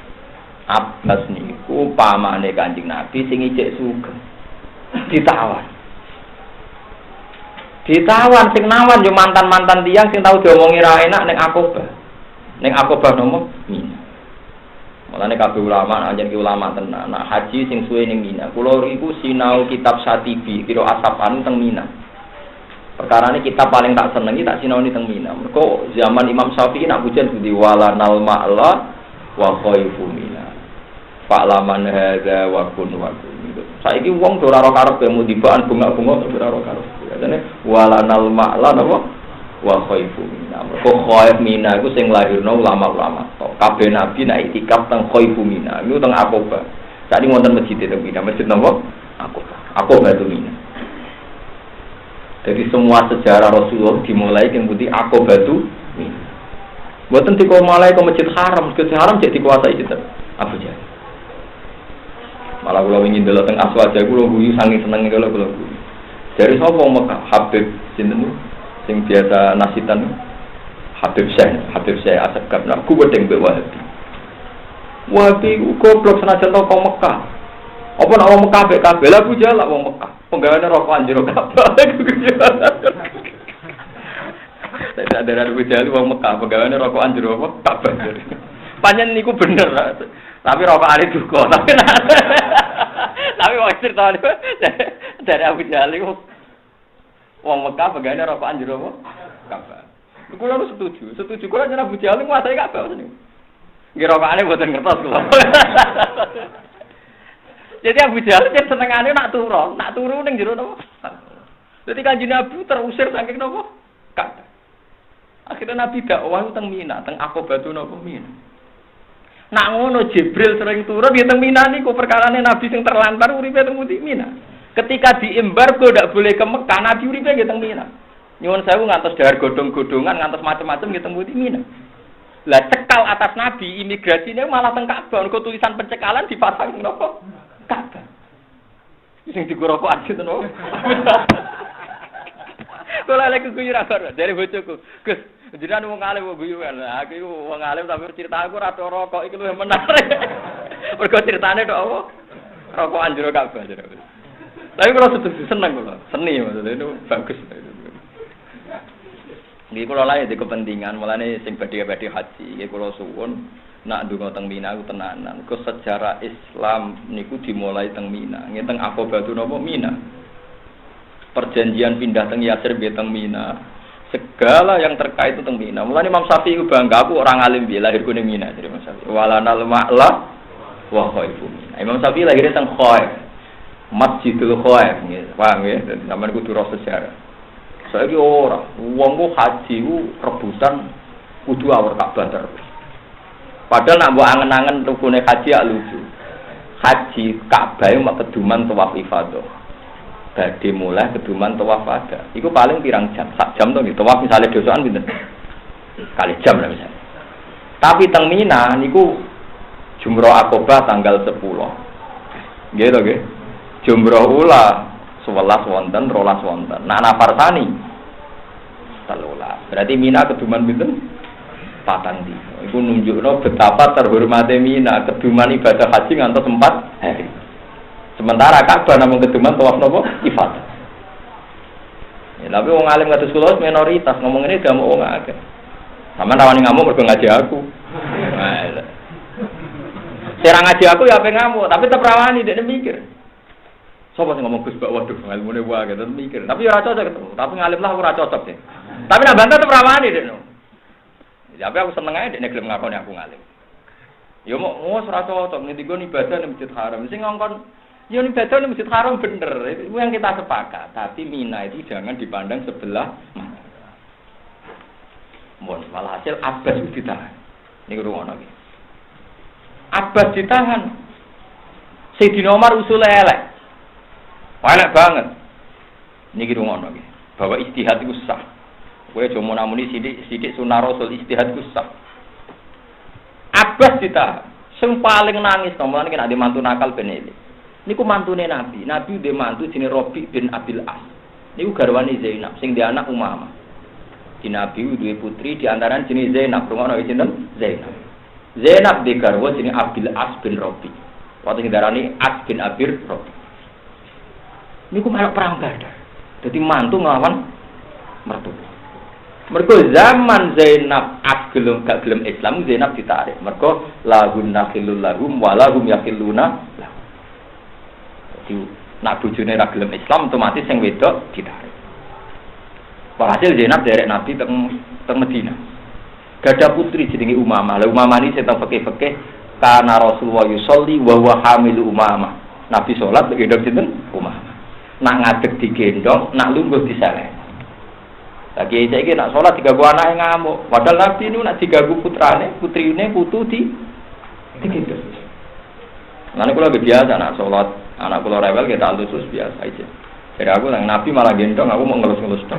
Abbas niku pamane Kanjeng Nabi sing ijek sugeng ditawan. Ditawan sing nawan yo mantan-mantan tiyang sing tau diomongi ra enak ning Aqabah. Ning Aqabah nomo Mina. Mulane kabeh ulama anjen ki ulama tenan. Nah haji sing suwe ning Mina. Kula iku sinau kitab Satibi kira Asafan teng Mina. Perkarane kitab paling tak senengi tak sinaoni teng Mina. Mergo zaman Imam Syafi'i nak pujian di walanal ma'la wa khaifu Mina. Fa'laman hadza wa kun wa kun. Saiki wong ora karep mudibaan bunga-bunga ora karep. Katane walanal ma'la napa wa khaifu Mina. Mergo khaif Mina iku sing lahirno ulama-ulama. Kabeh nabi nek itikaf teng khaifu Mina. Iku teng Aqabah. Saiki wonten masjid teng Mina. Masjid napa? Aqabah. Aqabah itu Mina. Jadi semua sejarah Rasulullah dimulai yang putih Aqabah itu Mina. Mboten dimulai ke Masjid Haram, Masjid Haram jadi dikuasai sinten? Abu Jahal. Malah kula wingi ndelok teng Aswaja kula guyu saking senenge kula guyu. Dari sapa Mekah? Habib sinten sing biasa nasitan Habib Syekh Asgab nak ku wedeng mbek Wahabi. Wahabi goblok senajan toko Mekah. Apa nak wong Mekah mbek kabeh Abu Jahal lak wong Mekah. Penggaweane rokok anjir kabeh. Saya ada Abu Jahal wong Mekah penggaweane rokok anjir apa kabeh. Panjen niku bener. Tapi rokok ali duka. Tapi wong cerita dari Abu Jahal iku wong Mekah penggaweane rokok anjir apa kabeh. Kula lu setuju. Kula jeneng Abu Jahal nguasai kabeh niku. Nggih rokokane mboten ngertos kula. Jadi Abu Jahal kan senengane nak turu ning jero napa. Dadi Kanjeng Nabi terusir saking napa? Ka'bah. Akhirnya Nabi dakwah teng Mina, teng Aqabah napa Mina. Nak ngono Jibril sering turun di teng Mina niku perkarane Nabi sing terlantar uripe teng Mina. Ketika diembargo ndak boleh ke Mekah, Nabi uripe nggih teng Mina. Nyuwun sewu ngantos dahar godhong-godhongan ngantos macam-macam nggih teng Mina. Lah cekal atas Nabi imigrasinya malah teng Ka'bah, kok tulisan pencekalan dipasang napa? Ka'bah. Sing digorokokan sinten wae. Kula lek guyu ra karo dari bojoku. Gus, jenengan wong alim kok guyu kan. Aku iku wong alim tapi cerita aku ra rokok iki luwih menarik. Mergo critane tok apa? Rokokan jero Ka'bah. Tapi kula seneng kula. Seni maksudnya itu bagus. Nggih kula lae di kepentingan mulane sing badhe-badhe haji. Nggih kula suwun nak ndonga teng Mina ku tenanan. Ke sejarah Islam niku dimulai teng Mina. Nggih teng Aqabah napa Mina. Perjanjian pindah teng Yatsrib teng Mina. Segala yang terkait itu teng Mina. Mulane Imam Syafi'i ku bangga aku orang alim bi lahirku ning Mina jadi Imam Syafi'i. Walanal ma'la wa khaifu Mina. Imam Syafi'i lahir teng Khaif. Masjidul Khaif nggih. Paham nggih? Sampeyan kudu ro sejarah. Saiki ora wong ku haji ku rebutan kudu awur Ka'bah terus. Padahal nak mbok angen-angen rukune haji ya lucu. Haji Ka'bah itu mak keduman tawaf ifadah. Badhe mulai keduman tawaf ada. Iku paling pirang jam? Sak jam to nggih. Tawaf misale dosokan pinten? Kali jam lah misalnya. Tapi teng Mina niku Jumrah Aqabah tanggal 10. Nggih to nggih. Jumrah ula 11 wonten, 12 wonten. Nak nafarsani 13. Berarti Mina keduman pinten? Patang dina. Iku nunjukno betapa terhormate Mina keduman ibadah haji ngantos 4 hari. Sementara Ka'bah namung keduman tawaf napa? Ifadah. Ya, tapi wong alim kados kula minoritas ngomong ini gak mau wong akeh. Sampeyan rawani ngamuk mergo ngaji aku. Nah, serang ngaji aku ya ape ngamuk, tapi tetep rawani dekne mikir. Sopo sing ngomong Gus Bak waduh ilmune wae tetep mikir. Tapi ora cocok ketemu. Tapi ngalim lah ora cocok ya. Tapi nak bantah tetep rawani dekne. Tapi aku seneng aja dekne gelem ngakoni aku ngalim. Ya mau ora cocok ngendiko ibadah ning Masjid Haram. Sing ngongkon ya ibadah ning Masjid Haram bener. Itu yang kita sepakat. Tapi Mina itu jangan dipandang sebelah mata. Mohon malah hasil Abbas itu ditahan. Niku rungono iki. Abbas ditahan. Sayyidina Umar usule elek. Elek banget. Niki rungono iki. Bahwa ijtihad itu sah. Kowe aja munamuni sithik sunah Rasul ijtihad ku sah. Abbas ditahan. Sing paling nangis nomor iki nek mantu nakal ben iki. Niku mantune Nabi. Nabi dhe mantu jenenge Rabi bin Abil As. Niku garwane Zainab sing dhe anak Umamah. Di Nabi duwe putri di antaran jenenge Zainab. Rungono iki sinten? Zainab. Zainab dhe garwa jenenge Abil As bin Rabi. Wate ndarani As bin Abir Rabi. Niku melok perang Badar. Dadi mantu nglawan mertua. Mergo zaman Zainab gelem gak gelem Islam, Zainab ditarik. Mergo lahun nakhilul lahum walahum yakhiluna. Jadi nak bojone ra gelem Islam otomatis sing wedok ditarik. Walhasil Zainab derek Nabi teng Madinah. Gada putri jenenge Umamah. Lah Umamah ini seteng fikih-fikih karena Rasulullah yusolli wa huwa hamilu Umamah. Nabi salat gendong sinten? Umamah. Nak ngadeg digendong, nak lungguh diseleh. Lagi saiki nak salat diganggu anake ngamuk. Padahal Nabi niku nak diganggu putrane, putrine putu digendong. Lan kula biasa nak salat, anak kula rewel kita alus biasa aja. Jadi aku nang Nabi malah gendong, aku mau ngelus-ngelus tok.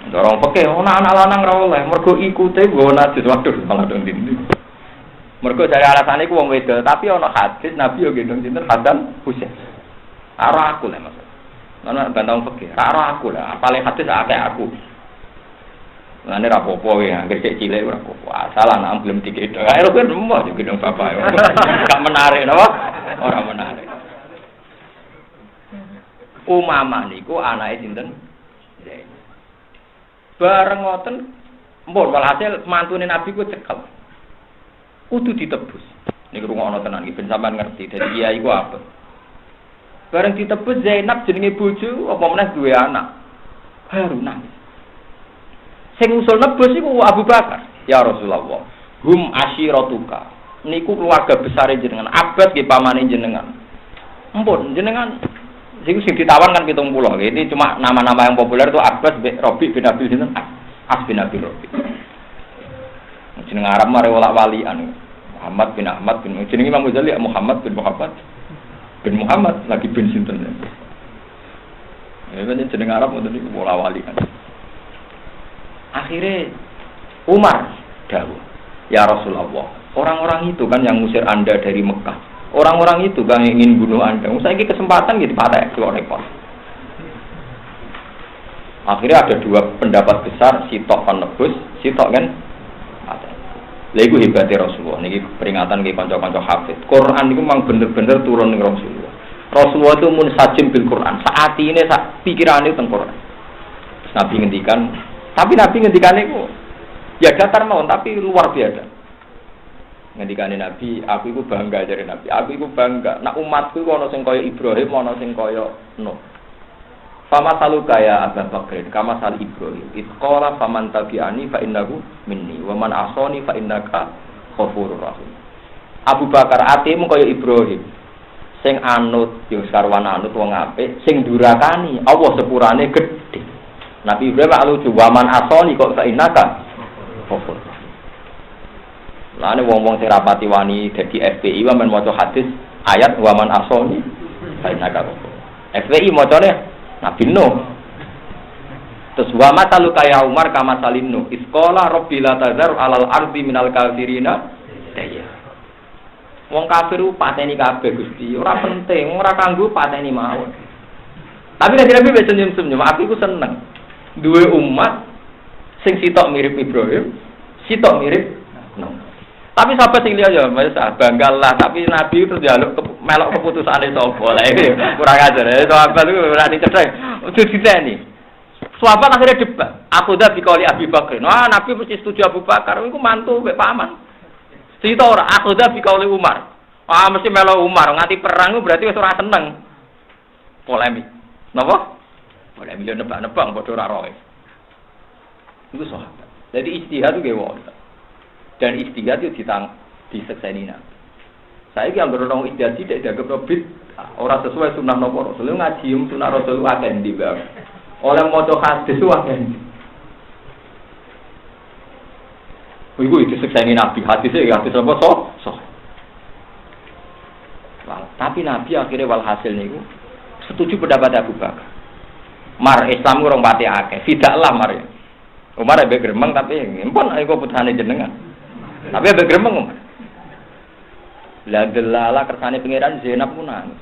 Dorong peke, anak lanang ra oleh, mergo ikute nggo najis waduh malah dong dindi. Mergo dari alasane ku wong wedok, tapi ana hadis Nabi yo gendong sinten Hasan Husain. Ora aku lah Mas. Ana bantang peke, ora aku lah, apale hadis akeh aku. Ngene ra apa-apa ya, anggere cek cilik ora apa-apa. Asal anak belum digendong. Ayo kan rumah yo gendong bapak. Gak menarik napa? Ora menarik. Umamah niku anake sinten? Zainab. Bareng ngoten mbon walhasil mantune Nabi ku cekel. Kudu ditebus. Niki rungokno tenan iki ben sampean ngerti. Dadi kiai ku apa? Bareng ditebus Zainab jenenge bojo apa meneh duwe anak. Baru nangis. Sing usul nebus iku Abu Bakar. Ya Rasulullah. Hum asyiratuka. Niku keluarga besar jenengan. Abbas nggih pamane jenengan. Ampun jenengan sing ditawan kan 70. Ini cuma nama-nama yang populer itu Abbas bin Rabi bin Abi sinten? As bin Abi Rabi. Jeneng Arab mare wali-walian. Muhammad bin Ahmad bin jeneng Imam Ghazali Muhammad bin Muhammad bin Muhammad lagi bin sinten. Ya ben jeneng Arab ngoten niku wali-walian. Akhirnya Umar dawuh, "Ya Rasulullah, orang-orang itu kan yang ngusir Anda dari Mekah. Orang-orang itu kan ingin bunuh Anda. Saiki kesempatan gitu patah keluar rekor." Akhirnya ada dua pendapat besar, sitok kan nebus, sitok kan patah. Lha iku hebate Rasulullah. Niki peringatan ke kanca-kanca hafid. Quran niku memang bener-bener turun ning Rasulullah. Rasulullah itu munsajim bil Quran. Saat ini sak pikirane teng Quran. Nabi ngendikan, tapi Nabi ngendikane iku ya datar mawon tapi luar biasa. Ngendikane Nabi, aku iku bangga dari Nabi. Aku iku bangga. Nak umatku ana sing kaya Ibrahim, ana sing kaya Nuh. Fama saluka ya Abu Bakar, kama sal Ibrahim. Itqala faman tabi'ani fa innahu minni wa man asani fa innaka ghafurur rahim. Abu Bakar atimu kaya Ibrahim. Sing anut yo sarwan anut wong apik, sing durakani Allah sepurane gedhe. Nabi Ibrahim aluju wa man asani kok fa innaka ghafur. Lane wong-wong sing rapati wani dadi FPI wae maca hadis ayat wa man asani fa innaka ghafur. FPI macane Nabi Nuh. Terus wa matalu kaya Umar kama salin Nuh. Isqala rabbil tazar alal ardi minal kafirina daya. Wong kafir ku pateni kabeh Gusti, ora penting, ora kanggo pateni mawon. Tapi nek Nabi wis senyum-senyum, aku iku seneng. Duwe umat sing sitok mirip Ibrahim, sitok mirip Nuh. Tapi sahabat sing liya ya wis bangga lah, tapi Nabi terus njaluk melok keputusane sapa. Lah iki kurang ajar. Sahabat itu berani cedhek. Ojo diteni. Sahabat akhirnya debat. Aku dah dikali Abi Bakar. Wah, Nabi mesti setuju Abu Bakar. Iku mantu mek paman. Cerita ora aku dah dikali Umar. Ah mesti melok Umar, nganti perang berarti wis ora seneng. Polemik. Napa? Polemik yo nebak-nebak padha ora roe. Iku sahabat. Jadi ijtihad itu wonten. Dan ijtihad itu disekseni Nabi. Saya ki anggere orang ijtihad tidak dianggap robit, ora sesuai sunah napa Rasul. Ngaji sunah Rasul akeh ndi bae. Oleh maca hadis akeh ndi. Iku disekseni Nabi, hadise hadis apa so. Tapi Nabi akhirnya walhasil niku setuju pendapat Abu Bakar. Mar Islam urung pati akeh, tidaklah mar ya. Umar abe gremeng tapi empon ayo putrane jenengan. Tapi abe gremeng. Lah delala kersane pangeran Zainab ku nangis.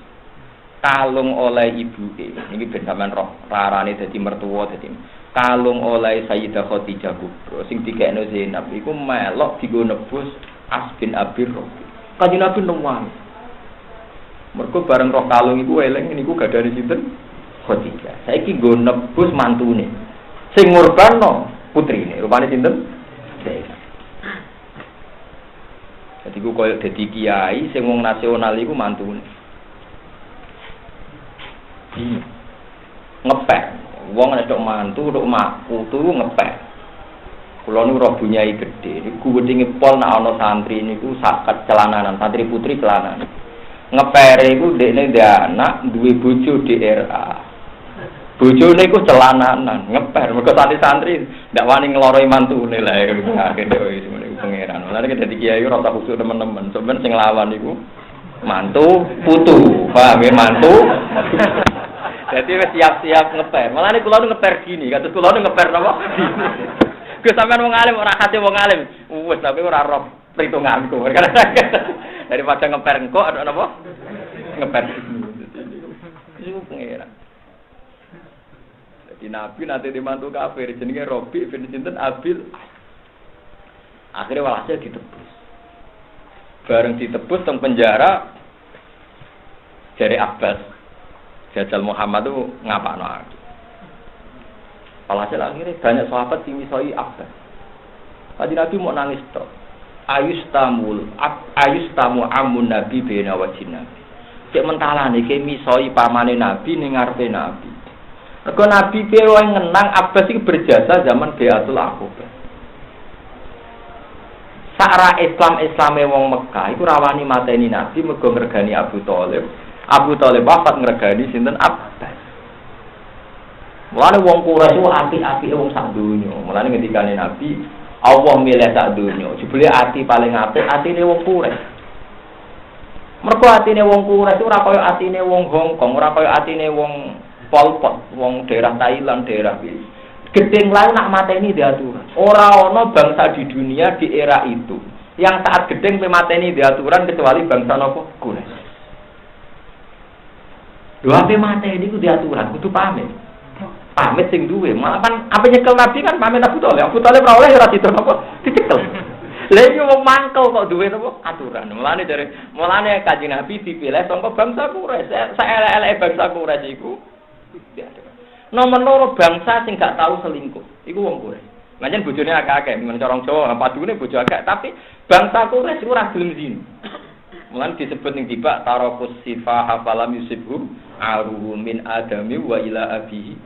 Kalung oleh ibuke. Niki ben sampean roh, rarane dadi mertua dadi. Kalung oleh Sayyidah Khadijah kubro sing dikekno Zainab iku melok digo nebus As bin Abi Rabi. Kanjeng Nabi nang mergo bareng roh kalung iku eling niku gadane sinten? Khadijah. Saiki nggo nebus mantune. Sing ngurbanno putrine, rupane sinten? Zainab. Jadi ku koyo dadi kiai sing wong nasional iku mantune. Ngepek. Wong nek tok mantu, tok putu ngepek. Kula niku roh bunyai gedhe, niku wedhinge pol nek ana santri niku saket celananan, santri putri celananan. Ngepere iku dekne ndek anak duwe bojo DRA. Bojone iku celananan, ngeper mergo santri-santri ndak wani ngloroi mantune lha akhire wis niku pangeran. Lah nek dadi kiai ora tak usuk teman-teman, sampeyan sing lawan niku mantu putu, paham ya mantu. Jadi wis siap-siap ngeper. Malah nek kula ngeper gini, kados kula ngeper napa? Gue sampean wong alim ora khate wong alim. Wes tapi ora roh perhitunganku. Daripada ngeper engko ada napa? Ngeper. Iku pengira. Jadi Nabi nanti dimantu kafir jenenge Robi bin sinten Abil. Akhirnya walhasil ditebus. Bareng ditebus teng penjara dari Abbas. Jajal Muhammad itu ngapakno aku. Alhasil akhirnya banyak sahabat yang misoi Abbas. Tadi Nabi mau nangis tok. Ayustamu amun Nabi bena wajin Nabi. Cek mentalane ke misoi pamane Nabi ning ngarepe Nabi. Mergo Nabi piye wae ngenang Abbas iki berjasa zaman Baiatul Aqabah. Sakra Islame wong Mekah iku rawani mateni Nabi mergo ngregani Abu Thalib. Abu Thalib wafat ngregani sinten Abbas. Mulane wong Quraisy ku apik-apike wong sak donya. Mulane ngendikane Nabi, Allah milih sak donya. Jebule ati paling apik atine wong Quraisy. Mergo atine wong Quraisy ora kaya atine wong Hong Kong, ora kaya atine wong Pol Pot, wong daerah Thailand, daerah iki. Gedeng lae nak mateni diaturan. Ora ana bangsa di dunia di era itu yang saat gedeng pe mateni diaturan kecuali bangsa napa? Quraisy. Lha pe mateni ku diaturan kudu pamit. Pamit sing duwe, malah kan apa nyekel Nabi kan pamit Abu Thalib. Abu Thalib ora oleh ora diton apa dicekel. Lha iki wong mangkel kok duwe apa aturan. Mulane Kanjeng Nabi dipilih saka bangsa Quraisy. Saelek-eleke bangsa Quraisy iku nomor loro bangsa sing gak tahu selingkuh. Iku wong Quraisy. Pancen bojone akeh-akeh, men cara Jawa padune bojo akeh, tapi bangsa Quraisy ora gelem zina. Mulane disebut ning dibak tarakus sifah hafalam yusibhu aruhu min adami wa ila abihi.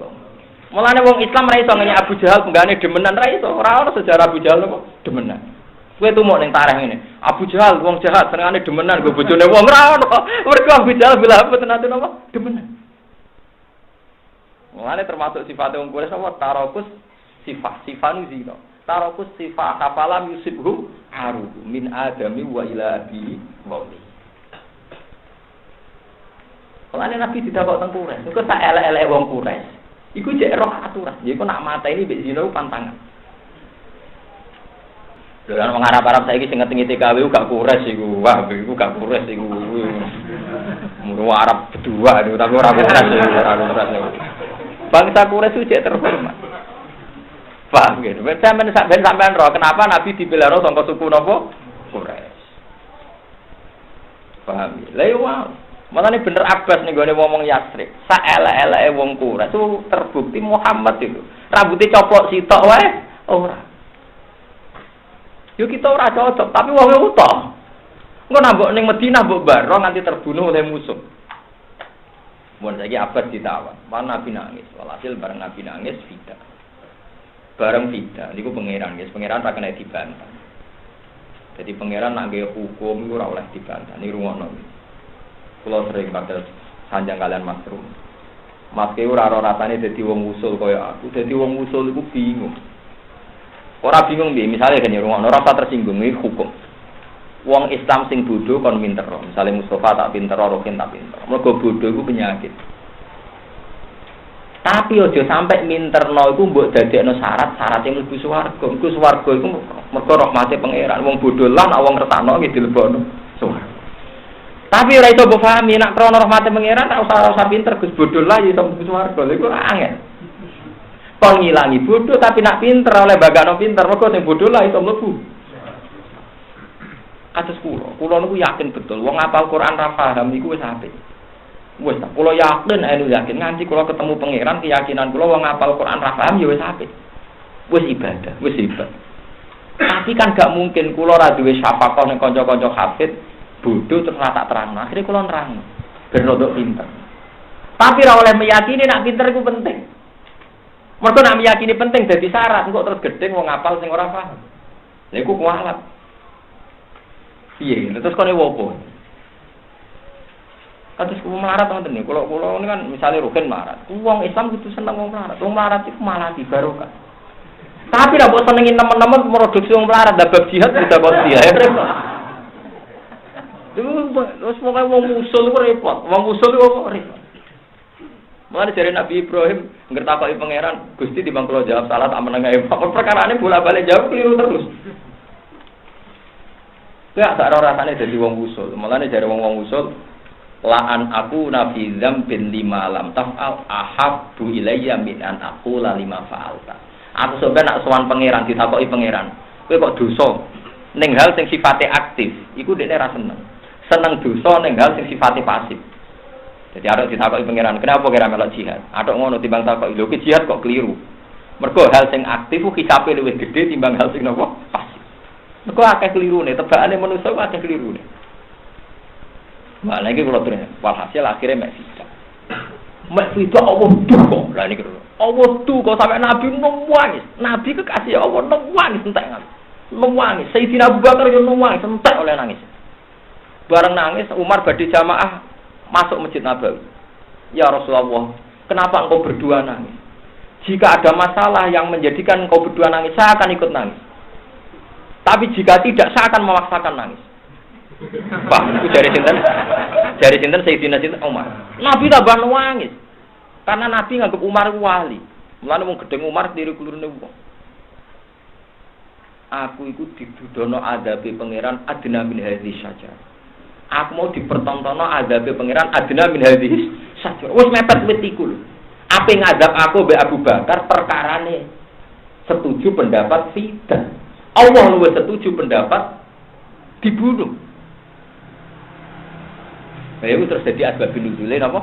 Mulane wong Islam ra iso ngene Abu Jahal penggane demenan ra iso. Ora ono sejarah Abu Jahal apa demenan. Kowe tuh mau ning tarikh ngene. Abu Jahal wong jahat senengane demenan go bojone wong ra ono. Mergo Abu Jahal bila apa tenan apa demenan. Mulane termasuk sifat wong Quraisy apa tarakus sifah sifanu zina. Tarakus sifah hafalam yusibhum aru min adami wa ila abi wa. Mulane Nabi ditakok teng Quraisy. Iku tak elek-elek wong Quraisy. Iku cek roh aturan. Jadi kok nak mata ini mbek zina pantangan. Dalam mengharap-harap saiki sing ngetingi TKW gak kures iku. Wah, iku gak kures iku. Mulu Arab berdua itu tapi ora kures iku. Bangsa kures itu cek terhormat. Paham gitu. Sampeyan roh kenapa Nabi dibela roh sangka suku napa? Quraisy. Paham. Lah yo malah ini bener Abbas nih gue ngomong Yasrib. Saelek-eleke wong Quraisy itu terbukti Muhammad itu. Rambutnya copok sitok wae ora. Yo kita ora cocok, tapi wong utuh. Engko nambok ning Madinah mbok baro nganti terbunuh oleh musuh. Mun saiki Abbas ditawan, mana Nabi nangis. Walhasil bareng Nabi nangis fida. Bareng fida niku pangeran, guys. Pangeran ra kena dibantah. Jadi pangeran nak nggih hukum iku ora oleh dibantah. Ni rungono. Kalau sering kadang sanjang kalian masrum, mas kau raro rasanya jadi wong usul kaya aku, jadi wong usul itu bingung. Orang bingung bi, misalnya kan ya rumah, orang rasa tersinggung ini hukum. Wong Islam sing bodoh kon pinter, misalnya Mustafa tak pinter, Rokin tak pinter. Mergo bodoh itu penyakit. Tapi ojo sampai minterno iku mbok dadekno syarat yang mlebu swarga. Iku swarga iku mergo rahmate pangeran. Wong bodoh lan wong ngertakno iki dilebokno swarga. Tapi ora iso mbok pahami nek krana rahmate pangeran ora usah pinter Gus bodoh lah iso mlebu swarga. Lha iku ora angel. Kon ngilangi bodoh tapi nak pinter oleh bagano pinter mergo sing bodoh lah iso mlebu. Kados kula niku yakin betul wong apal Quran ra paham iku wis apik. Wes tak kula yakin yakin nganti kula ketemu pangeran keyakinan kula wong ngapal Quran ra paham ya wis apik. Wis ibadah, wis ibadah. Tapi kan gak mungkin kula ra duwe syafaqah ning kanca-kanca hafid bodoh terus ra tak terangno. Akhire kula nerangno ben rodok pinter. Tapi ra oleh meyakini nak pinter iku penting. Mergo nak meyakini penting dadi syarat kok terus gedeng wong ngapal sing ora paham. Lha iku kualat. Piye? Terus kene wopo? Kados kulo melarat ngoten niku. Kulo ini kan misale rugen melarat. Wong Islam kudu seneng wong melarat. Wong melarat iku malah barokah. Tapi ra mbok senengi teman-teman produksi wong melarat bab jihad tidak kok dia. Terus pokoke wong usul iku repot. Wong usul iku repot. Mulane jare Nabi Ibrahim ngertakoki pangeran, Gusti timbang kula jawab salah tak menengae. Perkarane bola-balik jawab keliru terus. Ya tak ora rasane dadi wong usul. Mulane jare wong usul la'an aku nabi dzambin lima lam taf'al ahabbu ilayya min an aqula lima fa'alta. Aku sampe nak sowan pangeran ditakoki pangeran, kowe kok dosa ning hal sing sifate aktif, iku dekne ra seneng. Seneng dosa ning hal sing sifate pasif. Jadi arep ditakoki pangeran, kenapa kira melok jihad? Atok ngono timbang takoki, lho ki jihad kok keliru. Mergo hal sing aktif ku hisabe luwih gedhe timbang hal sing napa? Pasif. Mergo akeh kelirune, tebakane manusa kok akeh kelirune. Malah iki kula terus walhasil akhire mek tidak. Mek tidak Allah duka. Lah niki lho. Allah duka sampe Nabi nangis. Nabi kekasih Allah nangis entek. Nangis. Sayyidina Abu Bakar yo nangis entek oleh nangis. Bareng nangis Umar badhe jamaah masuk Masjid Nabawi. Ya Rasulullah, kenapa engkau berdua nangis? Jika ada masalah yang menjadikan engkau berdua nangis, saya akan ikut nangis. Tapi jika tidak, saya akan memaksakan nangis. Pak, itu jari sinten Sayyidina sinten Umar. Nabi tambah nangis. Karena Nabi nganggep Umar wali. Mulane wong gedeng Umar tiru-klurune wong. Aku iku didudono adabe pangeran adna min hadhihi saja. Aku mau dipertontono adabe pangeran adna min hadhihi saja. Wis mepet wit iku lho. Ape ngadab aku mbek Abu Bakar perkarane setuju pendapat fidah. Allah luwih setuju pendapat dibunuh. Itu terus jadi asbabun nuzule napa?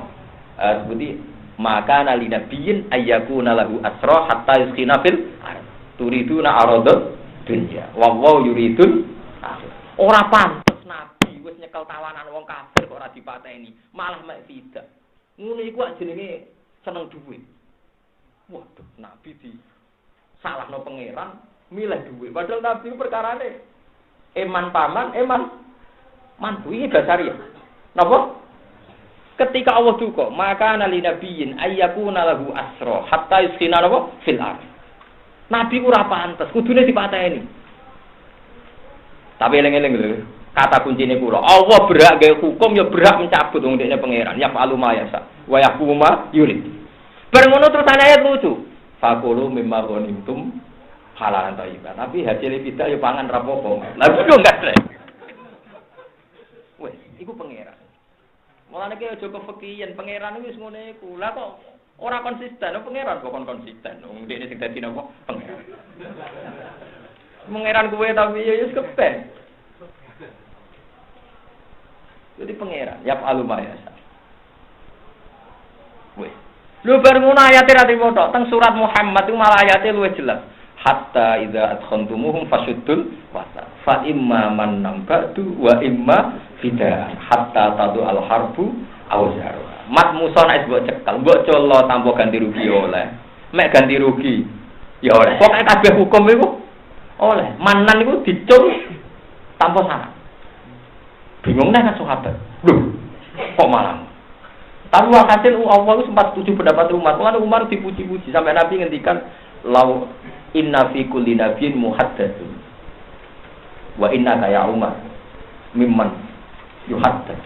Seperti maka nali nabiyyin ayyakuna lahu asra hatta yuskhina fil ard. Turiduna aradad dunya. Wallahu yuridul akhir. Ora pantes nabi wis nyekel tawanan wong kafir kok ora dipateni, malah mek tidak. Ngono iku jenenge seneng dhuwit. Waduh, nabi di salahno pangeran milih dhuwit. Padahal nabi perkarane eman paman, eman mantu iki basariah. Napa? Ketika Allah duka, maka nali nabiyyin ayyakuna lahu asra hatta yuskhina napa fil ard. Nabi ora pantes, kudune dipateni. Tapi eling-eling lho, kata kuncine kula, Allah berhak gawe hukum ya berhak mencabut wong dekne pangeran. Ya fa'alu ma yasa wa yaquma yurid. Bar ngono terus ayat lucu. Faqulu mimma ghanimtum halalan thayyiban. Tapi hasil kita ya pangan rapopo. Lah kudu enggak. Wes, iku pangeran. Mulane ki aja kefikiran pangeran wis ngene iku. Lah kok ora konsisten, pangeran kok konsisten. Wong dekne sing dadi napa? Pangeran. Pangeran kuwe tapi ya wis kepen. Jadi pangeran, ya aluma ya. Wes. Lho bar ngono ayate ra trimo tok. Teng surat Muhammad itu malah ayate luwih jelas. Hatta idza adkhantumuhum fasuddul wasa. Fa imma man ba'du wa imma fidaan hatta tadu al harbu awzar. Mat Musa nek mbok cekal, mbok colo tanpa ganti rugi oleh. Mek ganti rugi ya oleh. Pokoke kabeh hukum iku oleh. Manan iku dicul tanpa syarat. Bingung nek sahabat. Lho, kok malah. Tapi hasil Allah itu sempat setuju pendapat Umar. Mulane Umar dipuji-puji sampai Nabi ngendikan lau inna fi kulli nabiyyin muhaddatsun wa innaka ya Umar mimman yuhaddats.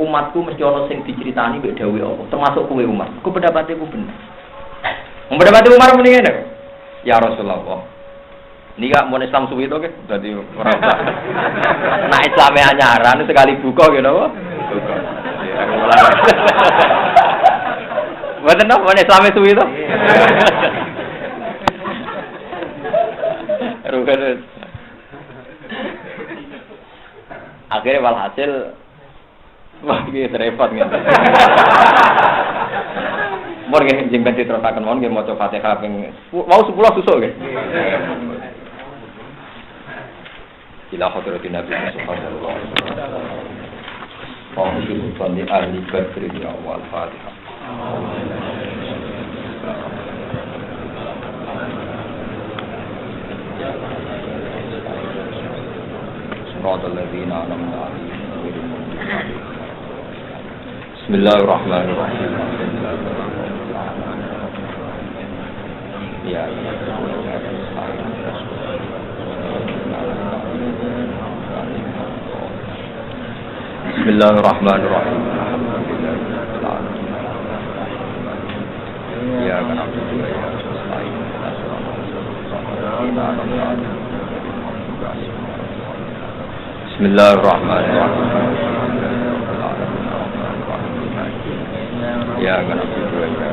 Umatku mesti ana sing diceritani mbek dawuhe Allah, termasuk kowe Umar. Ku pendapatku bener. Pendapat Umar muni ngene. Ya Rasulullah. Nika mun Islam suwi to nggih, dadi ora usah. Nek Islame anyaran sekali buka nggih napa? Buka. Mboten napa mun Islame suwi to? Rugen. Akhirnya walhasil Wah, iki repot ngene. Mun nggih jenengan diterusaken mon nggih maca Fatihah ping wau 10 susuk nggih. Ila hadratin Nabi sallallahu alaihi wasallam. Qawli salli ahli badri ya wal Fatihah. Siratal ladzina an'amta 'alaihim. Bismillahirrahmanirrahim. Ya Bismillahirrahmanirrahim. Ya kan aku juga ya Bismillahirrahmanirrahim. Ya kan aku juga ya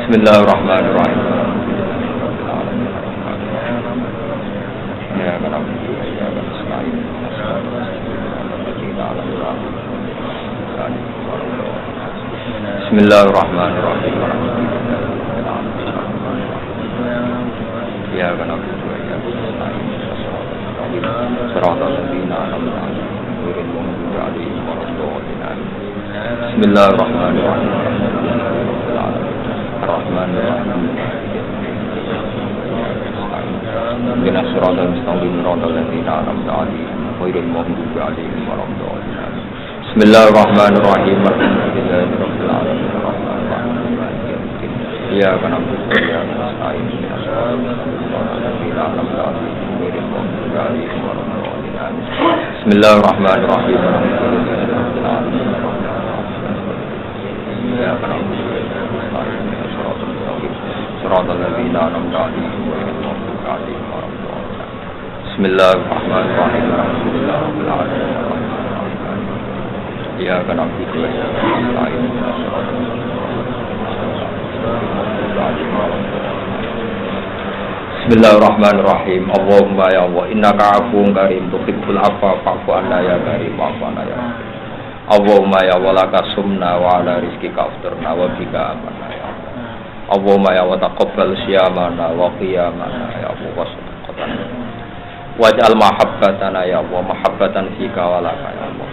Bismillahirrahmanirrahim. Ya kan aku juga ya Bismillahirrahmanirrahim. Ya kan aku juga ya Siratal ladzina an'amta 'alaihim. Bismillahirrahmanirrahim. Ar-Rahmanir-Rahim. Ihdinas siratal mustaqim siratal ladzina an'amta 'alaihim ghairil maghdubi 'alaihim waladdallin. Bismillahirrahmanirrahim. Alhamdulillahirabbil alamin. Ya kan aku ya nasta'in. Bismillahirrahmanirrahim. Ya kan aku siratal ladzina an'amta 'alaihim ghairil maghdubi 'alaihim waladdallin. Bismillahirrahmanirrahim. Alhamdulillahirabbil alamin. Ya kan aku ya nasta'in. Bismillahirrahmanirrahim. Allahumma ya Allah, innaka 'afuwun karim tuhibbul 'afwa fa'fu 'anna ya karim wa'fu 'anna ya. Allahumma ya Allah laka sumna wa 'ala rizqika aftarna wa bika amanna ya Allah. Allahumma ya Allah taqabbal siyamana wa qiyamana ya Allah wa sadaqatana. Waj'al mahabbatana ya Allah mahabbatan fika wa laka ya Allah.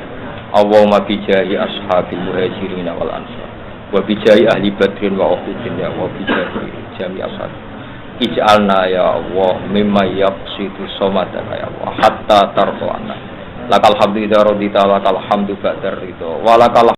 Allahumma bijahi ashabil muhajirin wal ansar wa bijahi ahli badrin wa uhudin ya Allah bijahi jami ashab. Ij'alna ya Allah mimma yaqsidu somadana ya Allah hatta tardu'ana lakal hamdu idha radita lakal hamdu ba'dar ridho walakal